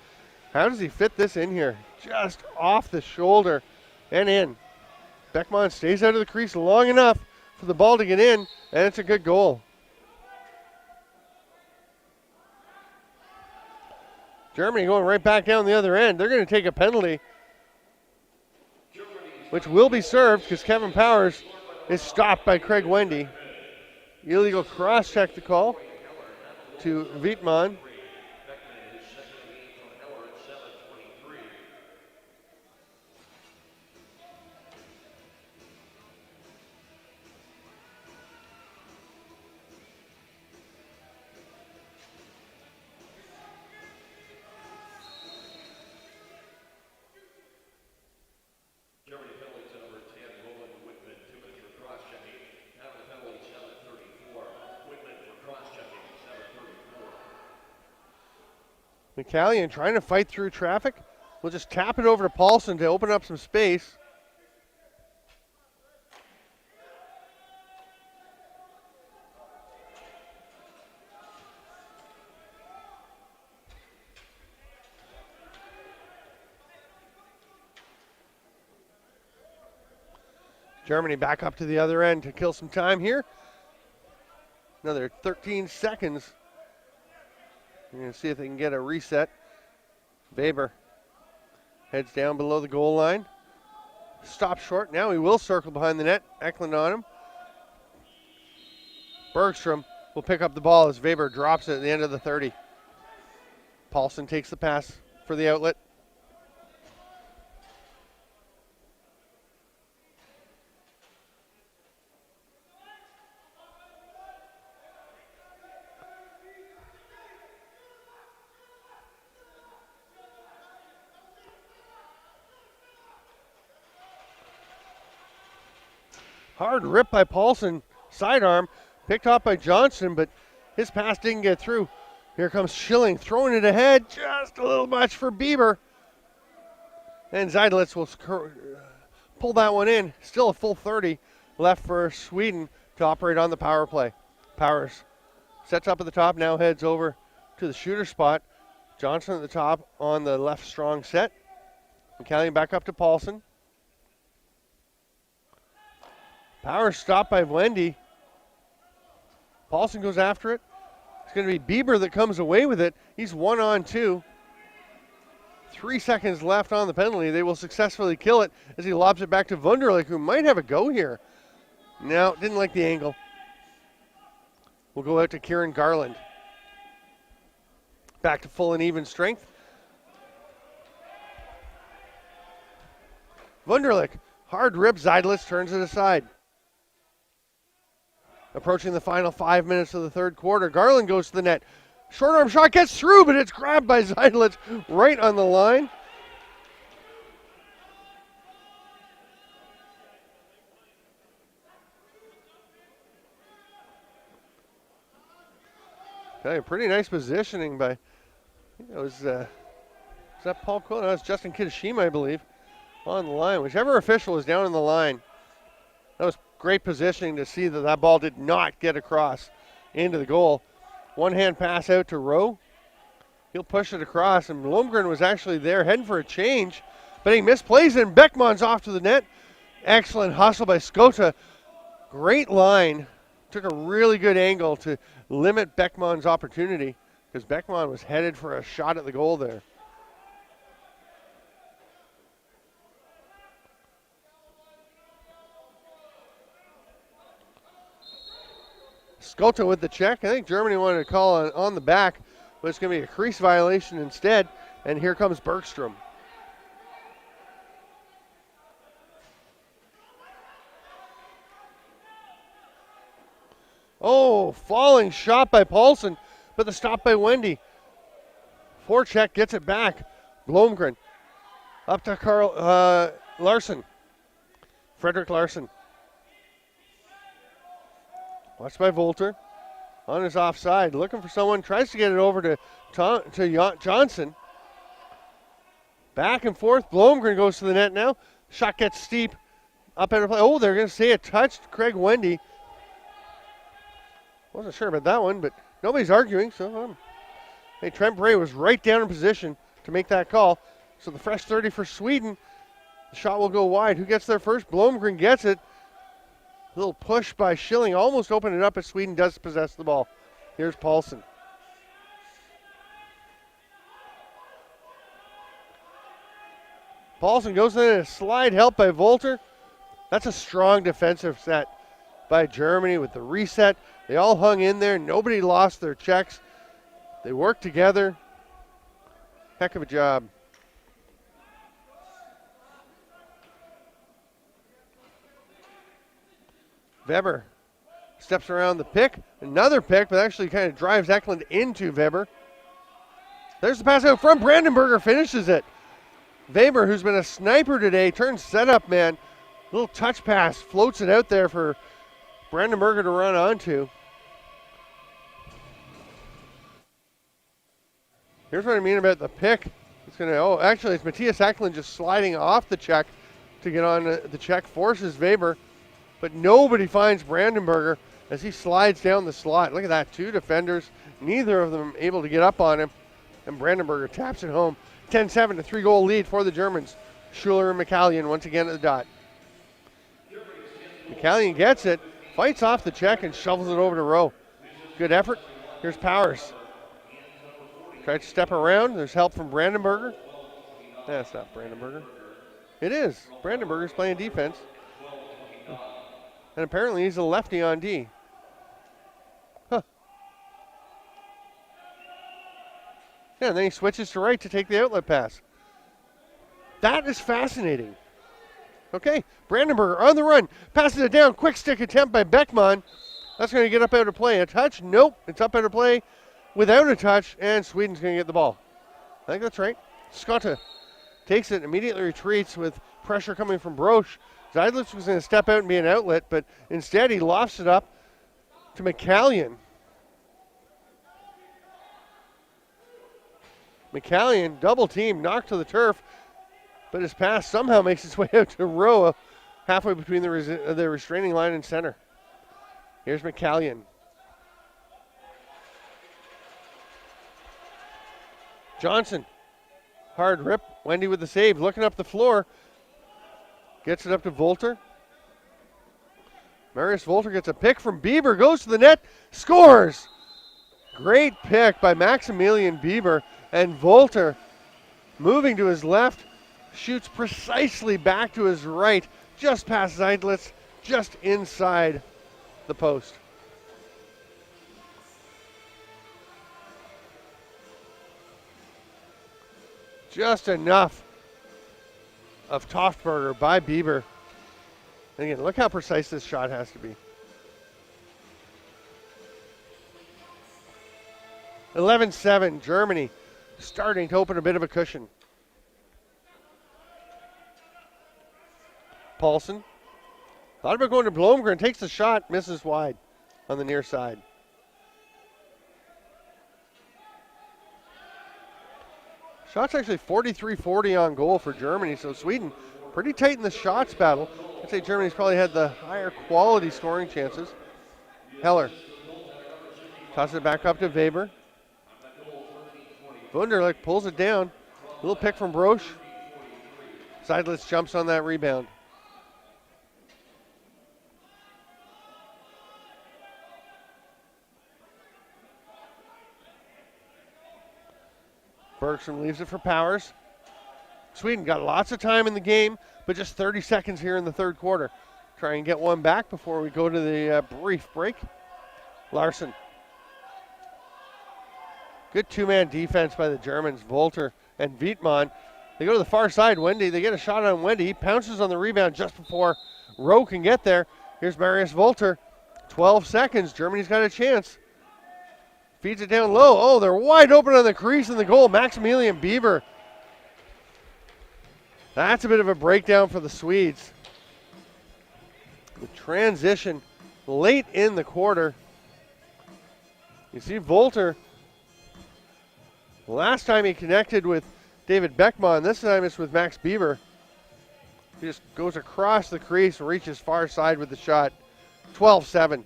How does he fit this in here? Just off the shoulder and in. Beckman stays out of the crease long enough for the ball to get in, and it's a good goal. Germany going right back down the other end. They're going to take a penalty, which will be served because Kevin Powers is stopped by Craig Wendy. Illegal cross check to call to Wittmann. McCallion trying to fight through traffic. We'll just tap it over to Paulson to open up some space. Germany back up to the other end to kill some time here. Another 13 seconds. We're going to see if they can get a reset. Weber heads down below the goal line. Stop short. Now he will circle behind the net. Eklund on him. Bergstrom will pick up the ball as Weber drops it at the end of the 30. Paulson takes the pass for the outlet. Hard rip by Paulson, sidearm, picked off by Johnson, but his pass didn't get through. Here comes Schilling, throwing it ahead, just a little much for Bieber. And Zeidlitz will pull that one in. Still a full 30 left for Sweden to operate on the power play. Powers sets up at the top, now heads over to the shooter spot. Johnson at the top on the left strong set. McCallion back up to Paulson. Powers stopped by Wendy. Paulson goes after it. It's going to be Bieber that comes away with it. He's 1-on-2. 3 seconds left on the penalty. They will successfully kill it as he lobs it back to Wunderlich, who might have a go here. No, didn't like the angle. We'll go out to Kieran Garland. Back to full and even strength. Wunderlich, hard rip. Zeidlitz turns it aside. Approaching the final 5 minutes of the third quarter. Garland goes to the net. Short arm shot gets through, but it's grabbed by Zeidlitz right on the line. Okay, pretty nice positioning by, it was that Paul Quillen? No, it's Justin Kidashima, I believe, on the line. Whichever official is down in the line. That was great positioning to see that that ball did not get across into the goal. One hand pass out to Rowe. He'll push it across, and Blomgren was actually there heading for a change, but he misplays it, and Beckman's off to the net. Excellent hustle by Skota. Great line. Took a really good angle to limit Beckman's opportunity because Beckman was headed for a shot at the goal there. Skota with the check. I think Germany wanted to call on the back, but it's going to be a crease violation instead. And here comes Bergstrom. Oh, falling shot by Paulson, but the stop by Wendy. Forecheck gets it back. Blomgren up to Carl Larson. Frederick Larson. Watched by Volter on his offside, looking for someone, tries to get it over to Johnson. Back and forth, Blomgren goes to the net now. Shot gets steep, up at a play. Oh, they're going to say it touched Craig Wendy. Wasn't sure about that one, but nobody's arguing, so hey, Trent Bray was right down in position to make that call. So the fresh 30 for Sweden. The shot will go wide. Who gets there first? Blomgren gets it. A little push by Schilling, almost opened it up as Sweden does possess the ball. Here's Paulson. Paulson goes in a slide help by Volter. That's a strong defensive set. by Germany with the reset. They all hung in there. Nobody lost their checks. They worked together. Heck of a job. Weber steps around the pick. Another pick, but actually kind of drives Eklund into Weber. There's the pass out from Brandenburger, finishes it. Weber, who's been a sniper today, turns setup man. Little touch pass, floats it out there for Brandenburger to run onto. Here's what I mean about the pick. It's gonna, actually it's Matthias Eklund just sliding off the check to get on the check, forces Weber. But nobody finds Brandenburger as he slides down the slot. Look at that, 2 defenders, neither of them able to get up on him. And Brandenburger taps it home. 10-7, a 3-goal lead for the Germans. Schuler and McCallion once again at the dot. McCallion gets it, fights off the check and shovels it over to Rowe. Good effort. Here's Powers. Tries to step around. There's help from Brandenburger. That's not Brandenburger. It is. Brandenburger's playing defense. And apparently he's a lefty on D. Huh. Yeah, and then he switches to right to take the outlet pass. That is fascinating. Okay, Brandenburger on the run. Passes it down. Quick stick attempt by Beckman. That's going to get up out of play. A touch? Nope. It's up out of play without a touch, and Sweden's going to get the ball. I think that's right. Skotta takes it, immediately retreats with pressure coming from Broch. Zeidlitz was going to step out and be an outlet, but instead he lofts it up to McCallion. McCallion, double team, knocked to the turf, but his pass somehow makes its way out to Rowe, halfway between the restraining line and center. Here's McCallion. Johnson, hard rip. Wendy with the save, looking up the floor. Gets it up to Volter. Marius Volter gets a pick from Bieber, goes to the net, scores! Great pick by Maximilian Bieber, and Volter, moving to his left, shoots precisely back to his right, just past Zeidlitz, just inside the post. Just enough of Toftberger by Bieber. And again, look how precise this shot has to be. 11-7, Germany starting to open a bit of a cushion. Paulson thought about going to Blomgren, takes the shot, misses wide on the near side. Shot's actually 43-40 on goal for Germany, so Sweden pretty tight in the shots battle. I'd say Germany's probably had the higher quality scoring chances. Heller tosses it back up to Weber. Wunderlich pulls it down. Little pick from Broch. Seidlitz jumps on that rebound. Bergstrom leaves it for Powers. Sweden got lots of time in the game, but just 30 seconds here in the third quarter. Try and get one back before we go to the brief break. Larson. Good two-man defense by the Germans, Volter and Wittmann. They go to the far side, Wendy. They get a shot on Wendy. He pounces on the rebound just before Rowe can get there. Here's Marius Volter. 12 seconds. Germany's got a chance. Feeds it down low. Oh, they're wide open on the crease in the goal. Maximilian Bieber. That's a bit of a breakdown for the Swedes. The transition late in the quarter. You see Volter. Last time he connected with David Beckman. This time it's with Max Bieber. He just goes across the crease and reaches far side with the shot. 12-7.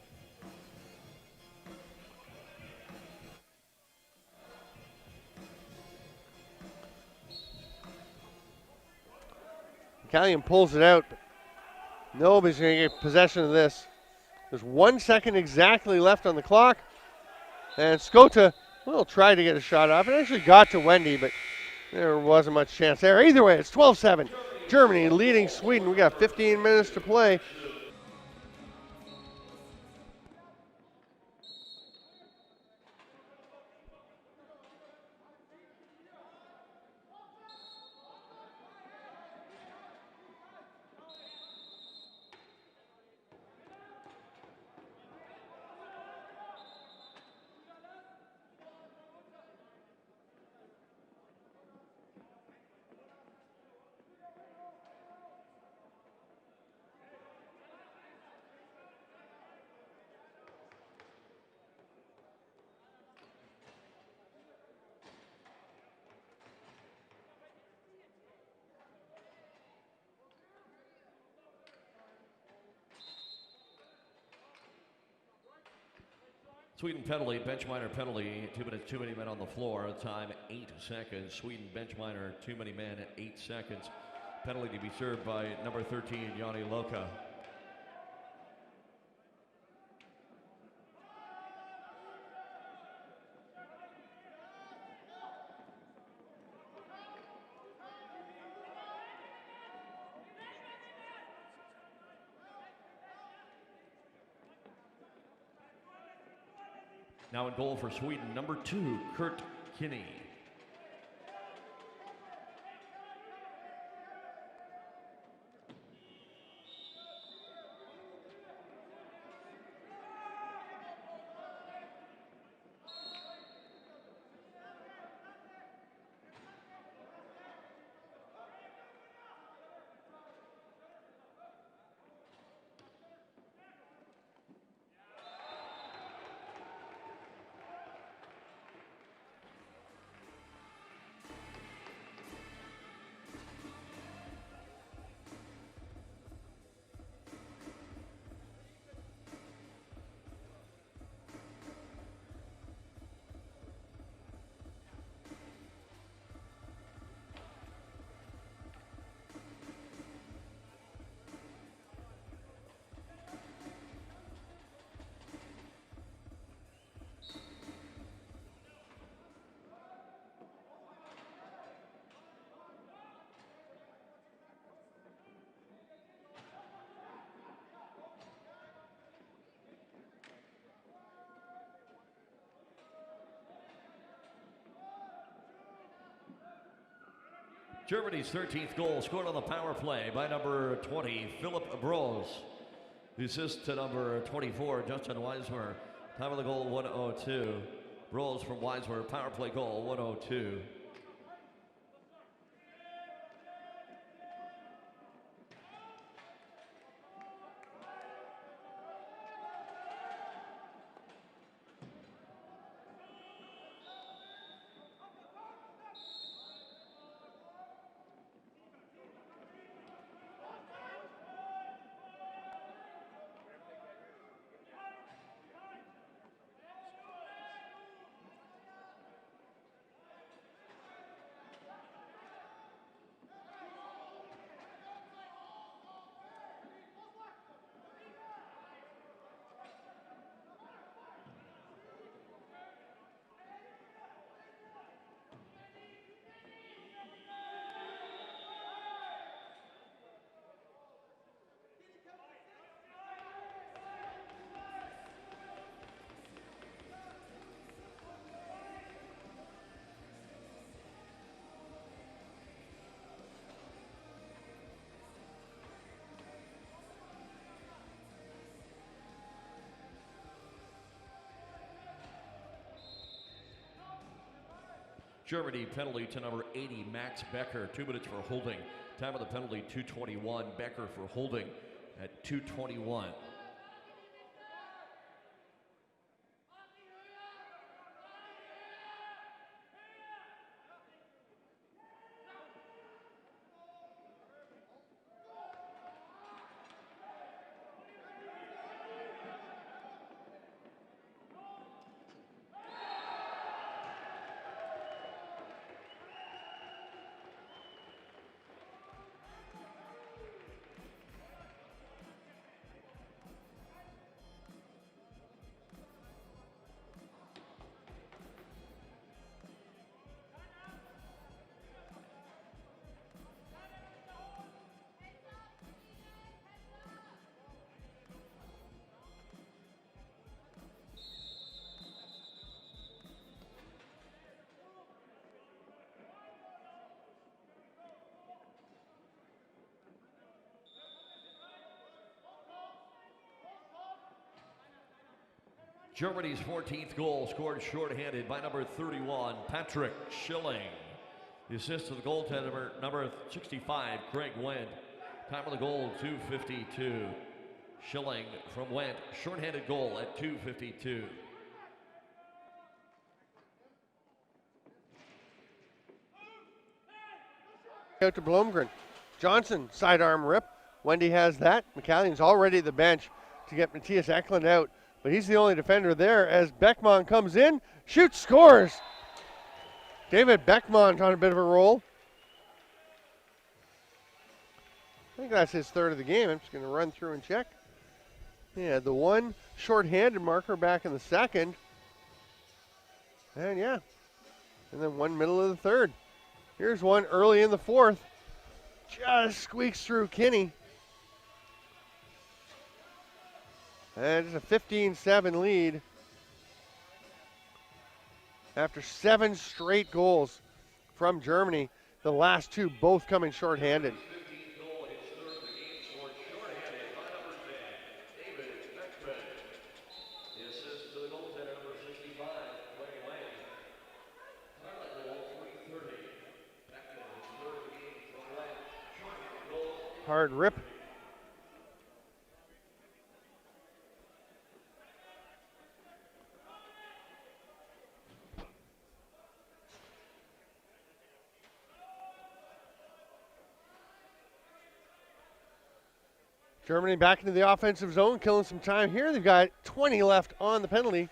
McCallion pulls it out, but nobody's going to get possession of this. There's 1 second exactly left on the clock, and Skotta will try to get a shot off. It actually got to Wendy, but there wasn't much chance there. Either way, it's 12-7. Germany leading Sweden. We got 15 minutes to play. Sweden penalty, bench minor penalty, 2 minutes, too many men on the floor. Time 8 seconds. Sweden bench minor, too many men at 8 seconds. Penalty to be served by number 13, Yanni Loka. Now in goal for Sweden, number 2, Kurt Kinney. Germany's 13th goal scored on the power play by number 20, Philip Bros. The assist to number 24, Justin Weismer. Time of the goal, 1:02. Bros from Weismer, power play goal, 1:02. Germany penalty to number 80, Max Becker, 2 minutes for holding. Time of the penalty, 2:21. Becker for holding at 2:21. Germany's 14th goal scored shorthanded by number 31, Patrick Schilling. The assist to the goaltender, number 65, Craig Wendt. Time of the goal, 2:52. Schilling from Wendt, shorthanded goal at 2:52. Out to Blomgren. Johnson, sidearm rip. Wendy has that. McCallion's already at the bench to get Matthias Eklund out. But he's the only defender there as Beckman comes in, shoots, scores. David Beckman on a bit of a roll. I think that's his third of the game. I'm just going to run through and check. Yeah, the one shorthanded marker back in the second. And yeah, and then one middle of the third. Here's one early in the fourth. Just squeaks through Kinney. And it's a 15-7 lead after 7 straight goals from Germany. The last two both coming shorthanded. Hard rip. Germany back into the offensive zone, killing some time here. They've got 20 left on the penalty.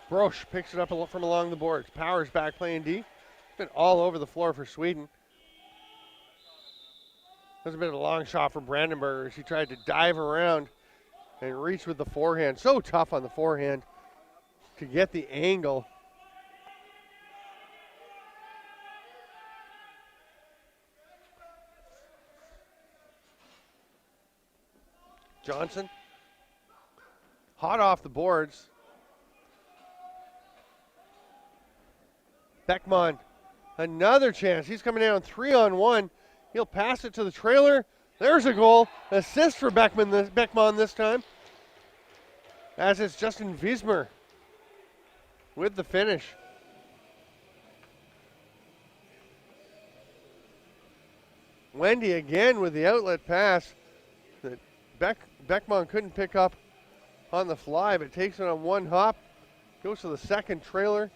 Brosch picks it up from along the boards. Powers back playing D. Been all over the floor for Sweden. There's a bit of a long shot from Brandenburger as he tried to dive around and reach with the forehand. So tough on the forehand to get the angle. Johnson, hot off the boards. Beckman, another chance. He's coming down 3-on-1. He'll pass it to the trailer. There's a goal. Assist for Beckman this time. As it's Justin Wiesmer with the finish. Wendy again with the outlet pass that Beckman couldn't pick up on the fly, but takes it on one hop. Goes to the second trailer.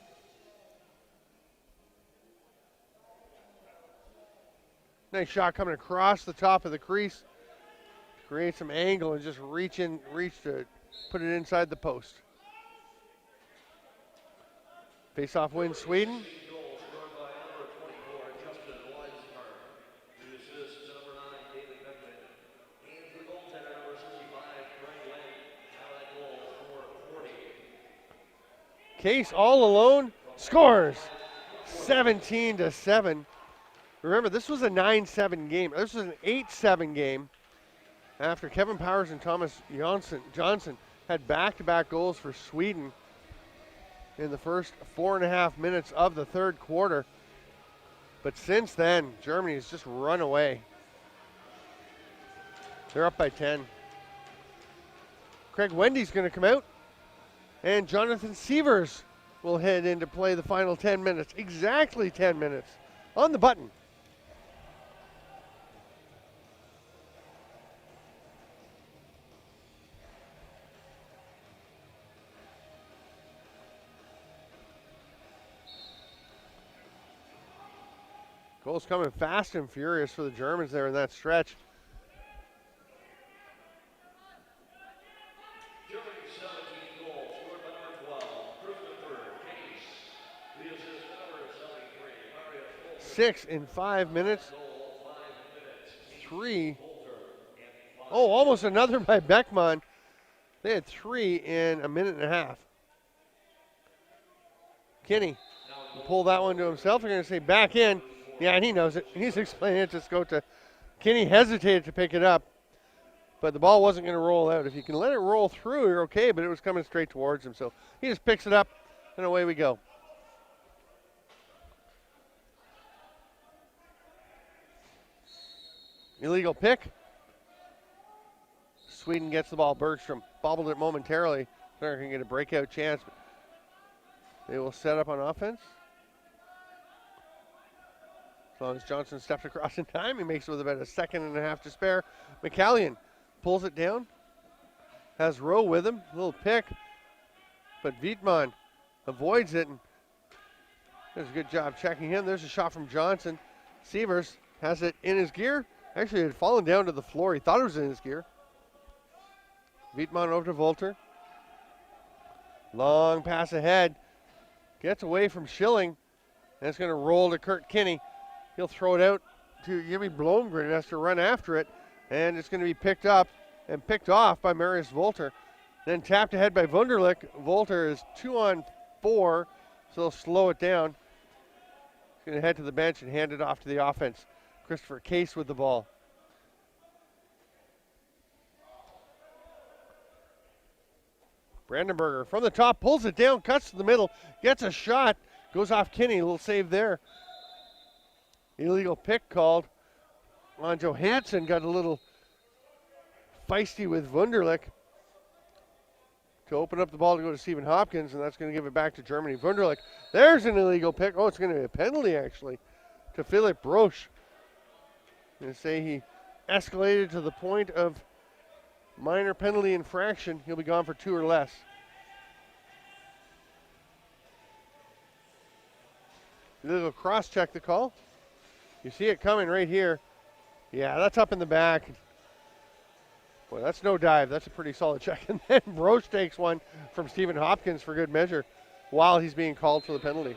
Nice shot coming across the top of the crease. Create some angle and just reach to put it inside the post. Face-off wins Sweden. Case all alone scores 17-7. Remember, this was a 9-7 game. This was an 8-7 game after Kevin Powers and Thomas Johnson had back-to-back goals for Sweden in the first 4.5 minutes of the third quarter. But since then, Germany has just run away. They're up by 10. Craig Wendy's going to come out, and Jonathan Sievers will head in to play the final 10 minutes. Exactly 10 minutes on the button. Goals coming fast and furious for the Germans there in that stretch. Germany 17 goals, scored by number 12, Christopher Case. The assist number 73, Mario 6 in 5 minutes. 3. Oh, almost another by Beckman. They had 3 in a minute and a half. Kinney will pull that one to himself. They're going to say back in. Yeah, and he knows it. He's explaining it to Skota. Kinney hesitated to pick it up, but the ball wasn't going to roll out. If you can let it roll through, you're okay, but it was coming straight towards him. So he just picks it up, and away we go. Illegal pick. Sweden gets the ball. Bergstrom bobbled it momentarily. They're going to get a breakout chance, but they will set up on offense. As long as Johnson steps across in time, he makes it with about a second and a half to spare. McCallion pulls it down. Has Rowe with him. Little pick. But Wietmann avoids it. And does a good job checking him. There's a shot from Johnson. Sievers has it in his gear. Actually, it had fallen down to the floor. He thought it was in his gear. Wietmann over to Volter. Long pass ahead. Gets away from Schilling. And it's going to roll to Kurt Kinney. He'll throw it out to Jimmy Blomgren. Has to run after it. And it's going to be picked up and picked off by Marius Volter. Then tapped ahead by Wunderlich. Volter is 2 on 4, so they'll slow it down. He's going to head to the bench and hand it off to the offense. Christopher Case with the ball. Brandenburger from the top, pulls it down, cuts to the middle, gets a shot, goes off Kinney, a little save there. Illegal pick called on Johansson, got a little feisty with Wunderlich to open up the ball to go to Stephen Hopkins, and that's going to give it back to Germany. Wunderlich, there's an illegal pick. Oh, it's going to be a penalty, actually, to Philipp Brosch. I'm going to say he escalated to the point of minor penalty infraction. He'll be gone for 2 or less. Little cross-check the call. You see it coming right here. Yeah, that's up in the back. Boy, that's no dive. That's a pretty solid check. And then Broach takes one from Stephen Hopkins for good measure while he's being called for the penalty.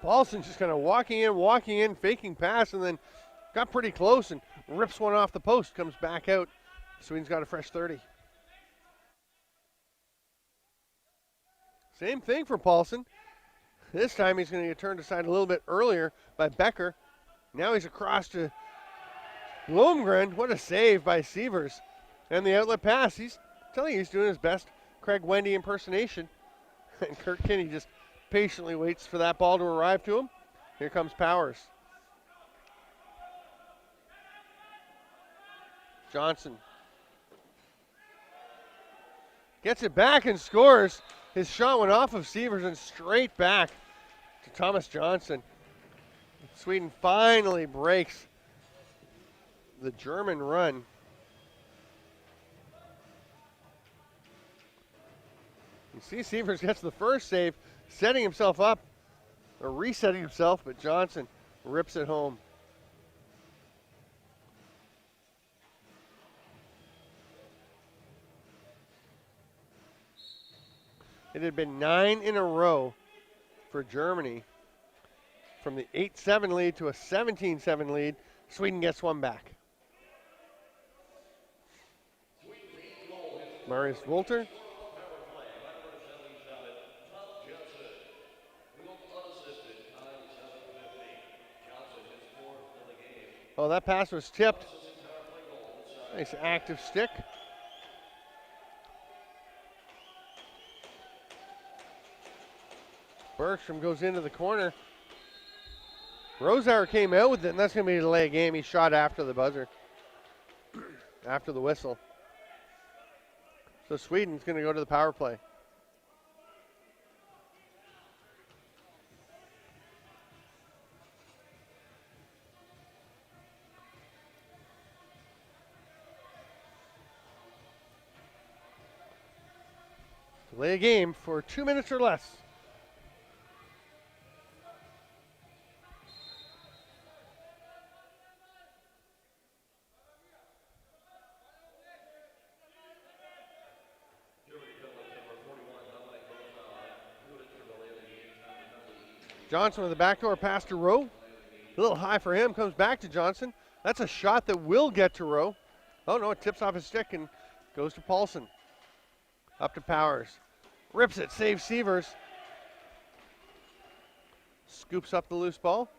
Paulson just kind of walking in, faking pass, and then got pretty close and rips one off the post, comes back out. Sweden's got a fresh 30. Same thing for Paulson. This time he's going to get turned aside a little bit earlier by Becker. Now he's across to Blomgren. What a save by Sievers. And the outlet pass. He's telling you he's doing his best Craig Wendy impersonation. And Kurt Kinney just patiently waits for that ball to arrive to him. Here comes Powers. Johnson gets it back and scores. His shot went off of Sievers and straight back to Thomas Johnson. Sweden finally breaks the German run. You see Sievers gets the first save, setting himself up, or resetting himself, but Johnson rips it home. It had been 9 in a row for Germany. From the 8-7 lead to a 17-7 lead, Sweden gets one back. Marius Volter. Oh, that pass was tipped. Nice active stick. Bergstrom goes into the corner. Rosauer came out with it, and that's going to be a delay of game. He shot after the buzzer, after the whistle. So Sweden's going to go to the power play. Delay a game for 2 minutes or less. Johnson with the backdoor pass to Rowe. A little high for him, comes back to Johnson. That's a shot that will get to Rowe. Oh no, it tips off his stick and goes to Paulson. Up to Powers. Rips it, saves Sievers. Scoops up the loose ball.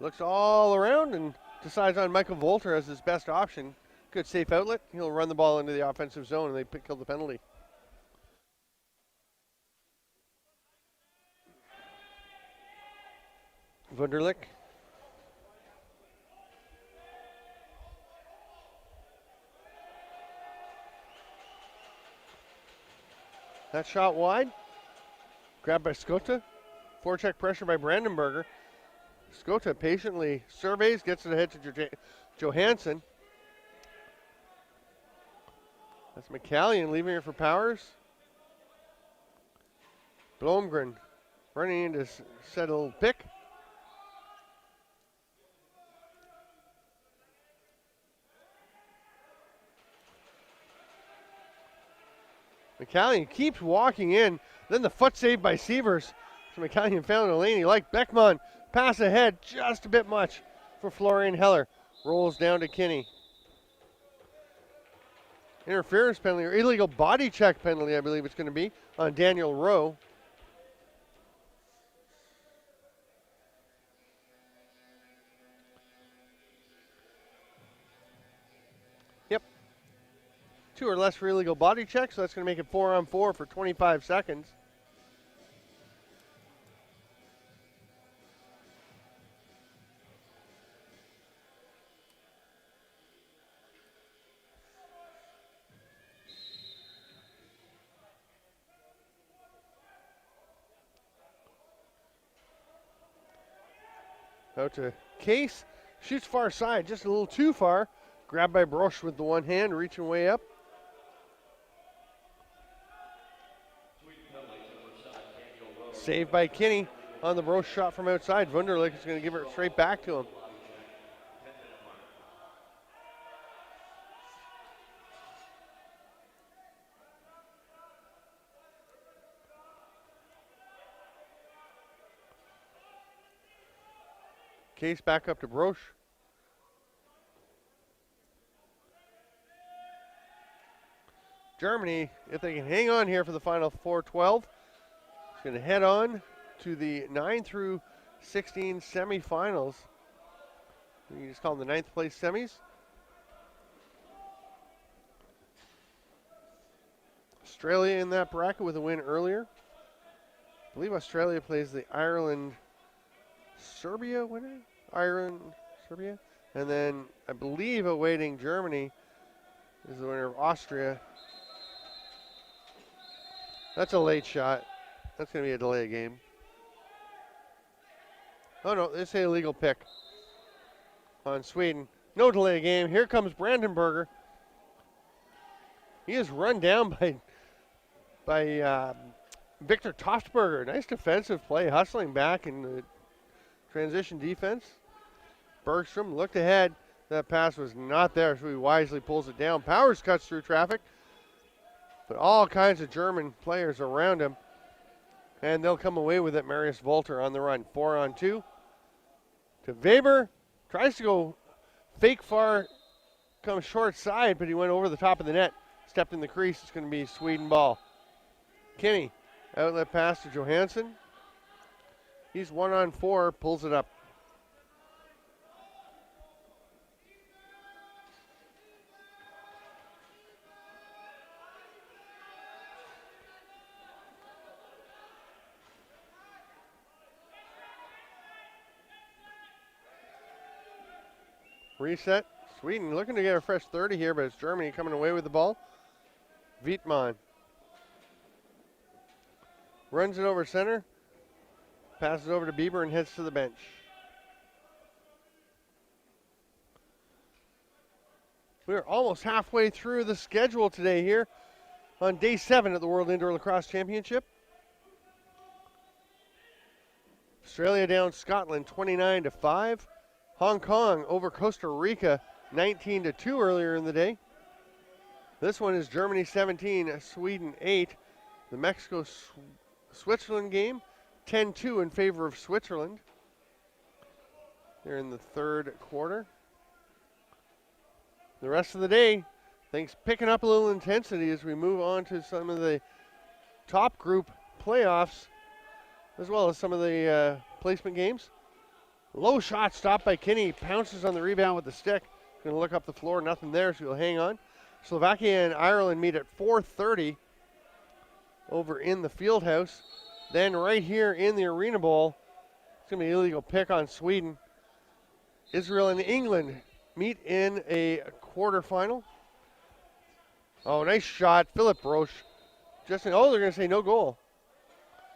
Looks all around and decides on Michael Volter as his best option. Good safe outlet. He'll run the ball into the offensive zone and they kill the penalty. Wunderlich. That shot wide. Grabbed by Skota. Forecheck pressure by Brandenburger. Skota patiently surveys, gets it ahead to Johansson. That's McCallion leaving her for Powers. Blomgren Running in to set a little pick. McCallion keeps walking in. Then the foot saved by Sievers. So McCallion found a lane he liked. Beckman pass ahead just a bit much for Florian Heller. Rolls down to Kinney. Interference penalty or illegal body check penalty, I believe it's going to be, on Daniel Rowe. Yep. 2 or less for illegal body check, so that's going to make it 4-on-4 for 25 seconds. Out to Case, shoots far side, just a little too far. Grabbed by Broch with the one hand, reaching way up. Saved by Kinney on the Broch shot from outside. Wunderlich is going to give it straight back to him. Case back up to Broch. Germany, if they can hang on here for the final 4-12, is going to head on to the 9 through 16 semifinals. You can just call them the 9th place semis. Australia in that bracket with a win earlier. I believe Australia plays the Ireland-Serbia winner? Ireland-Serbia? And then I believe awaiting Germany is the winner of Austria. That's a late shot. That's going to be a delay game. Oh no, they say illegal pick on Sweden. No delay game. Here comes Brandenburger. He is run down by Victor Toftberger. Nice defensive play, hustling back in the transition defense. Bergstrom looked ahead. That pass was not there, so he wisely pulls it down. Powers cuts through traffic, but all kinds of German players around him, and they'll come away with it. Marius Volter on the run. 4-on-2 to Weber. Tries to go fake far, comes short side, but he went over the top of the net. Stepped in the crease. It's going to be Sweden ball. Kinney, outlet pass to Johansson. He's 1-on-4, pulls it up. Reset. Sweden looking to get a fresh 30 here, but it's Germany coming away with the ball. Wittmann runs it over center, passes over to Bieber and heads to the bench. We're almost halfway through the schedule today here on day 7 of the World Indoor Lacrosse Championship. Australia down Scotland 29-5. Hong Kong over Costa Rica 19-2 earlier in the day. This one is Germany 17, Sweden 8. The Mexico-Switzerland game 10-2 in favor of Switzerland. They're in the third quarter. The rest of the day, things picking up a little intensity as we move on to some of the top group playoffs, as well as some of the placement games. Low shot stopped by Kinney, pounces on the rebound with the stick. Going to look up the floor, nothing there, so he'll hang on. Slovakia and Ireland meet at 4:30 over in the field house. Then right here in the Arena Bowl, it's going to be an illegal pick on Sweden. Israel and England meet in a quarterfinal. Oh, nice shot. Philip Broch. They're going to say no goal.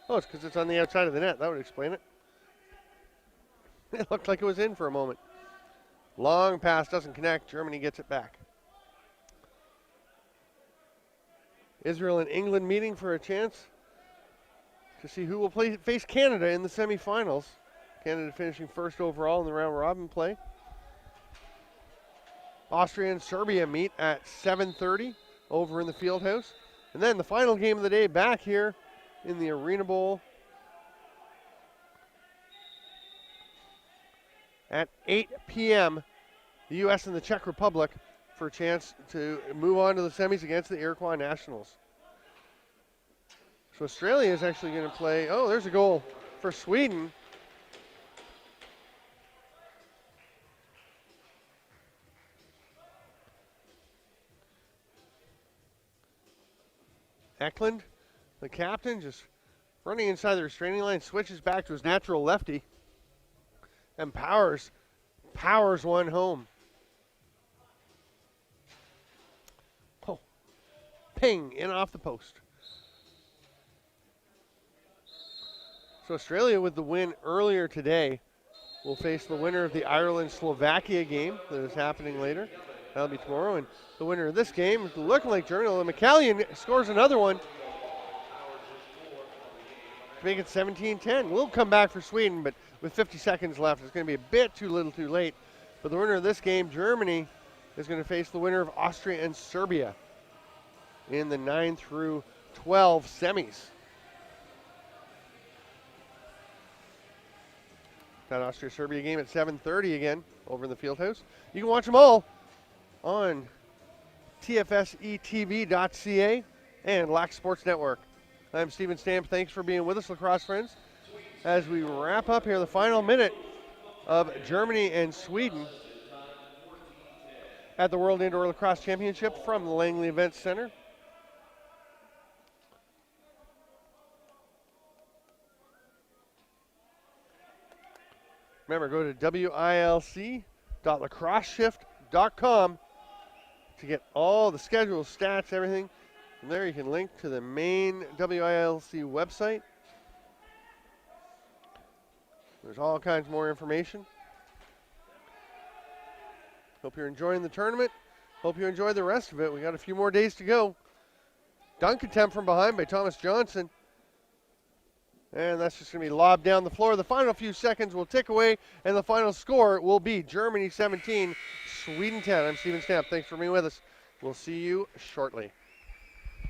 Oh, it's because it's on the outside of the net. That would explain it. It looked like it was in for a moment. Long pass doesn't connect. Germany gets it back. Israel and England meeting for a chance to see who will face Canada in the semifinals. Canada finishing first overall in the round robin play. Austria and Serbia meet at 7:30 over in the field house. And then the final game of the day back here in the Arena Bowl at 8 p.m. The U.S. and the Czech Republic for a chance to move on to the semis against the Iroquois Nationals. So Australia is actually going to play. Oh, there's a goal for Sweden. Eklund, the captain, just running inside the restraining line, switches back to his natural lefty, and powers one home. Oh, ping, in off the post. So Australia, with the win earlier today, will face the winner of the Ireland-Slovakia game that is happening later. That'll be tomorrow. And the winner of this game, looking like Journal, and McCallion scores another one to make it 17-10. We'll come back for Sweden, but with 50 seconds left, it's going to be a bit too little too late. But the winner of this game, Germany, is going to face the winner of Austria and Serbia in the 9 through 12 semis. That Austria-Serbia game at 7:30 again over in the Fieldhouse. You can watch them all on tfsetv.ca and Lac Sports Network. I'm Steven Stamp. Thanks for being with us, lacrosse friends, as we wrap up here the final minute of Germany and Sweden at the World Indoor Lacrosse Championship from the Langley Events Center. Remember, go to wilc.lacrosseshift.com to get all the schedules, stats, everything. From there, you can link to the main WILC website. There's all kinds more information. Hope you're enjoying the tournament. Hope you enjoy the rest of it. We got a few more days to go. Dunk attempt from behind by Thomas Johnson. And that's just going to be lobbed down the floor. The final few seconds will tick away, and the final score will be Germany 17, Sweden 10. I'm Steven Stamp. Thanks for being with us. We'll see you shortly.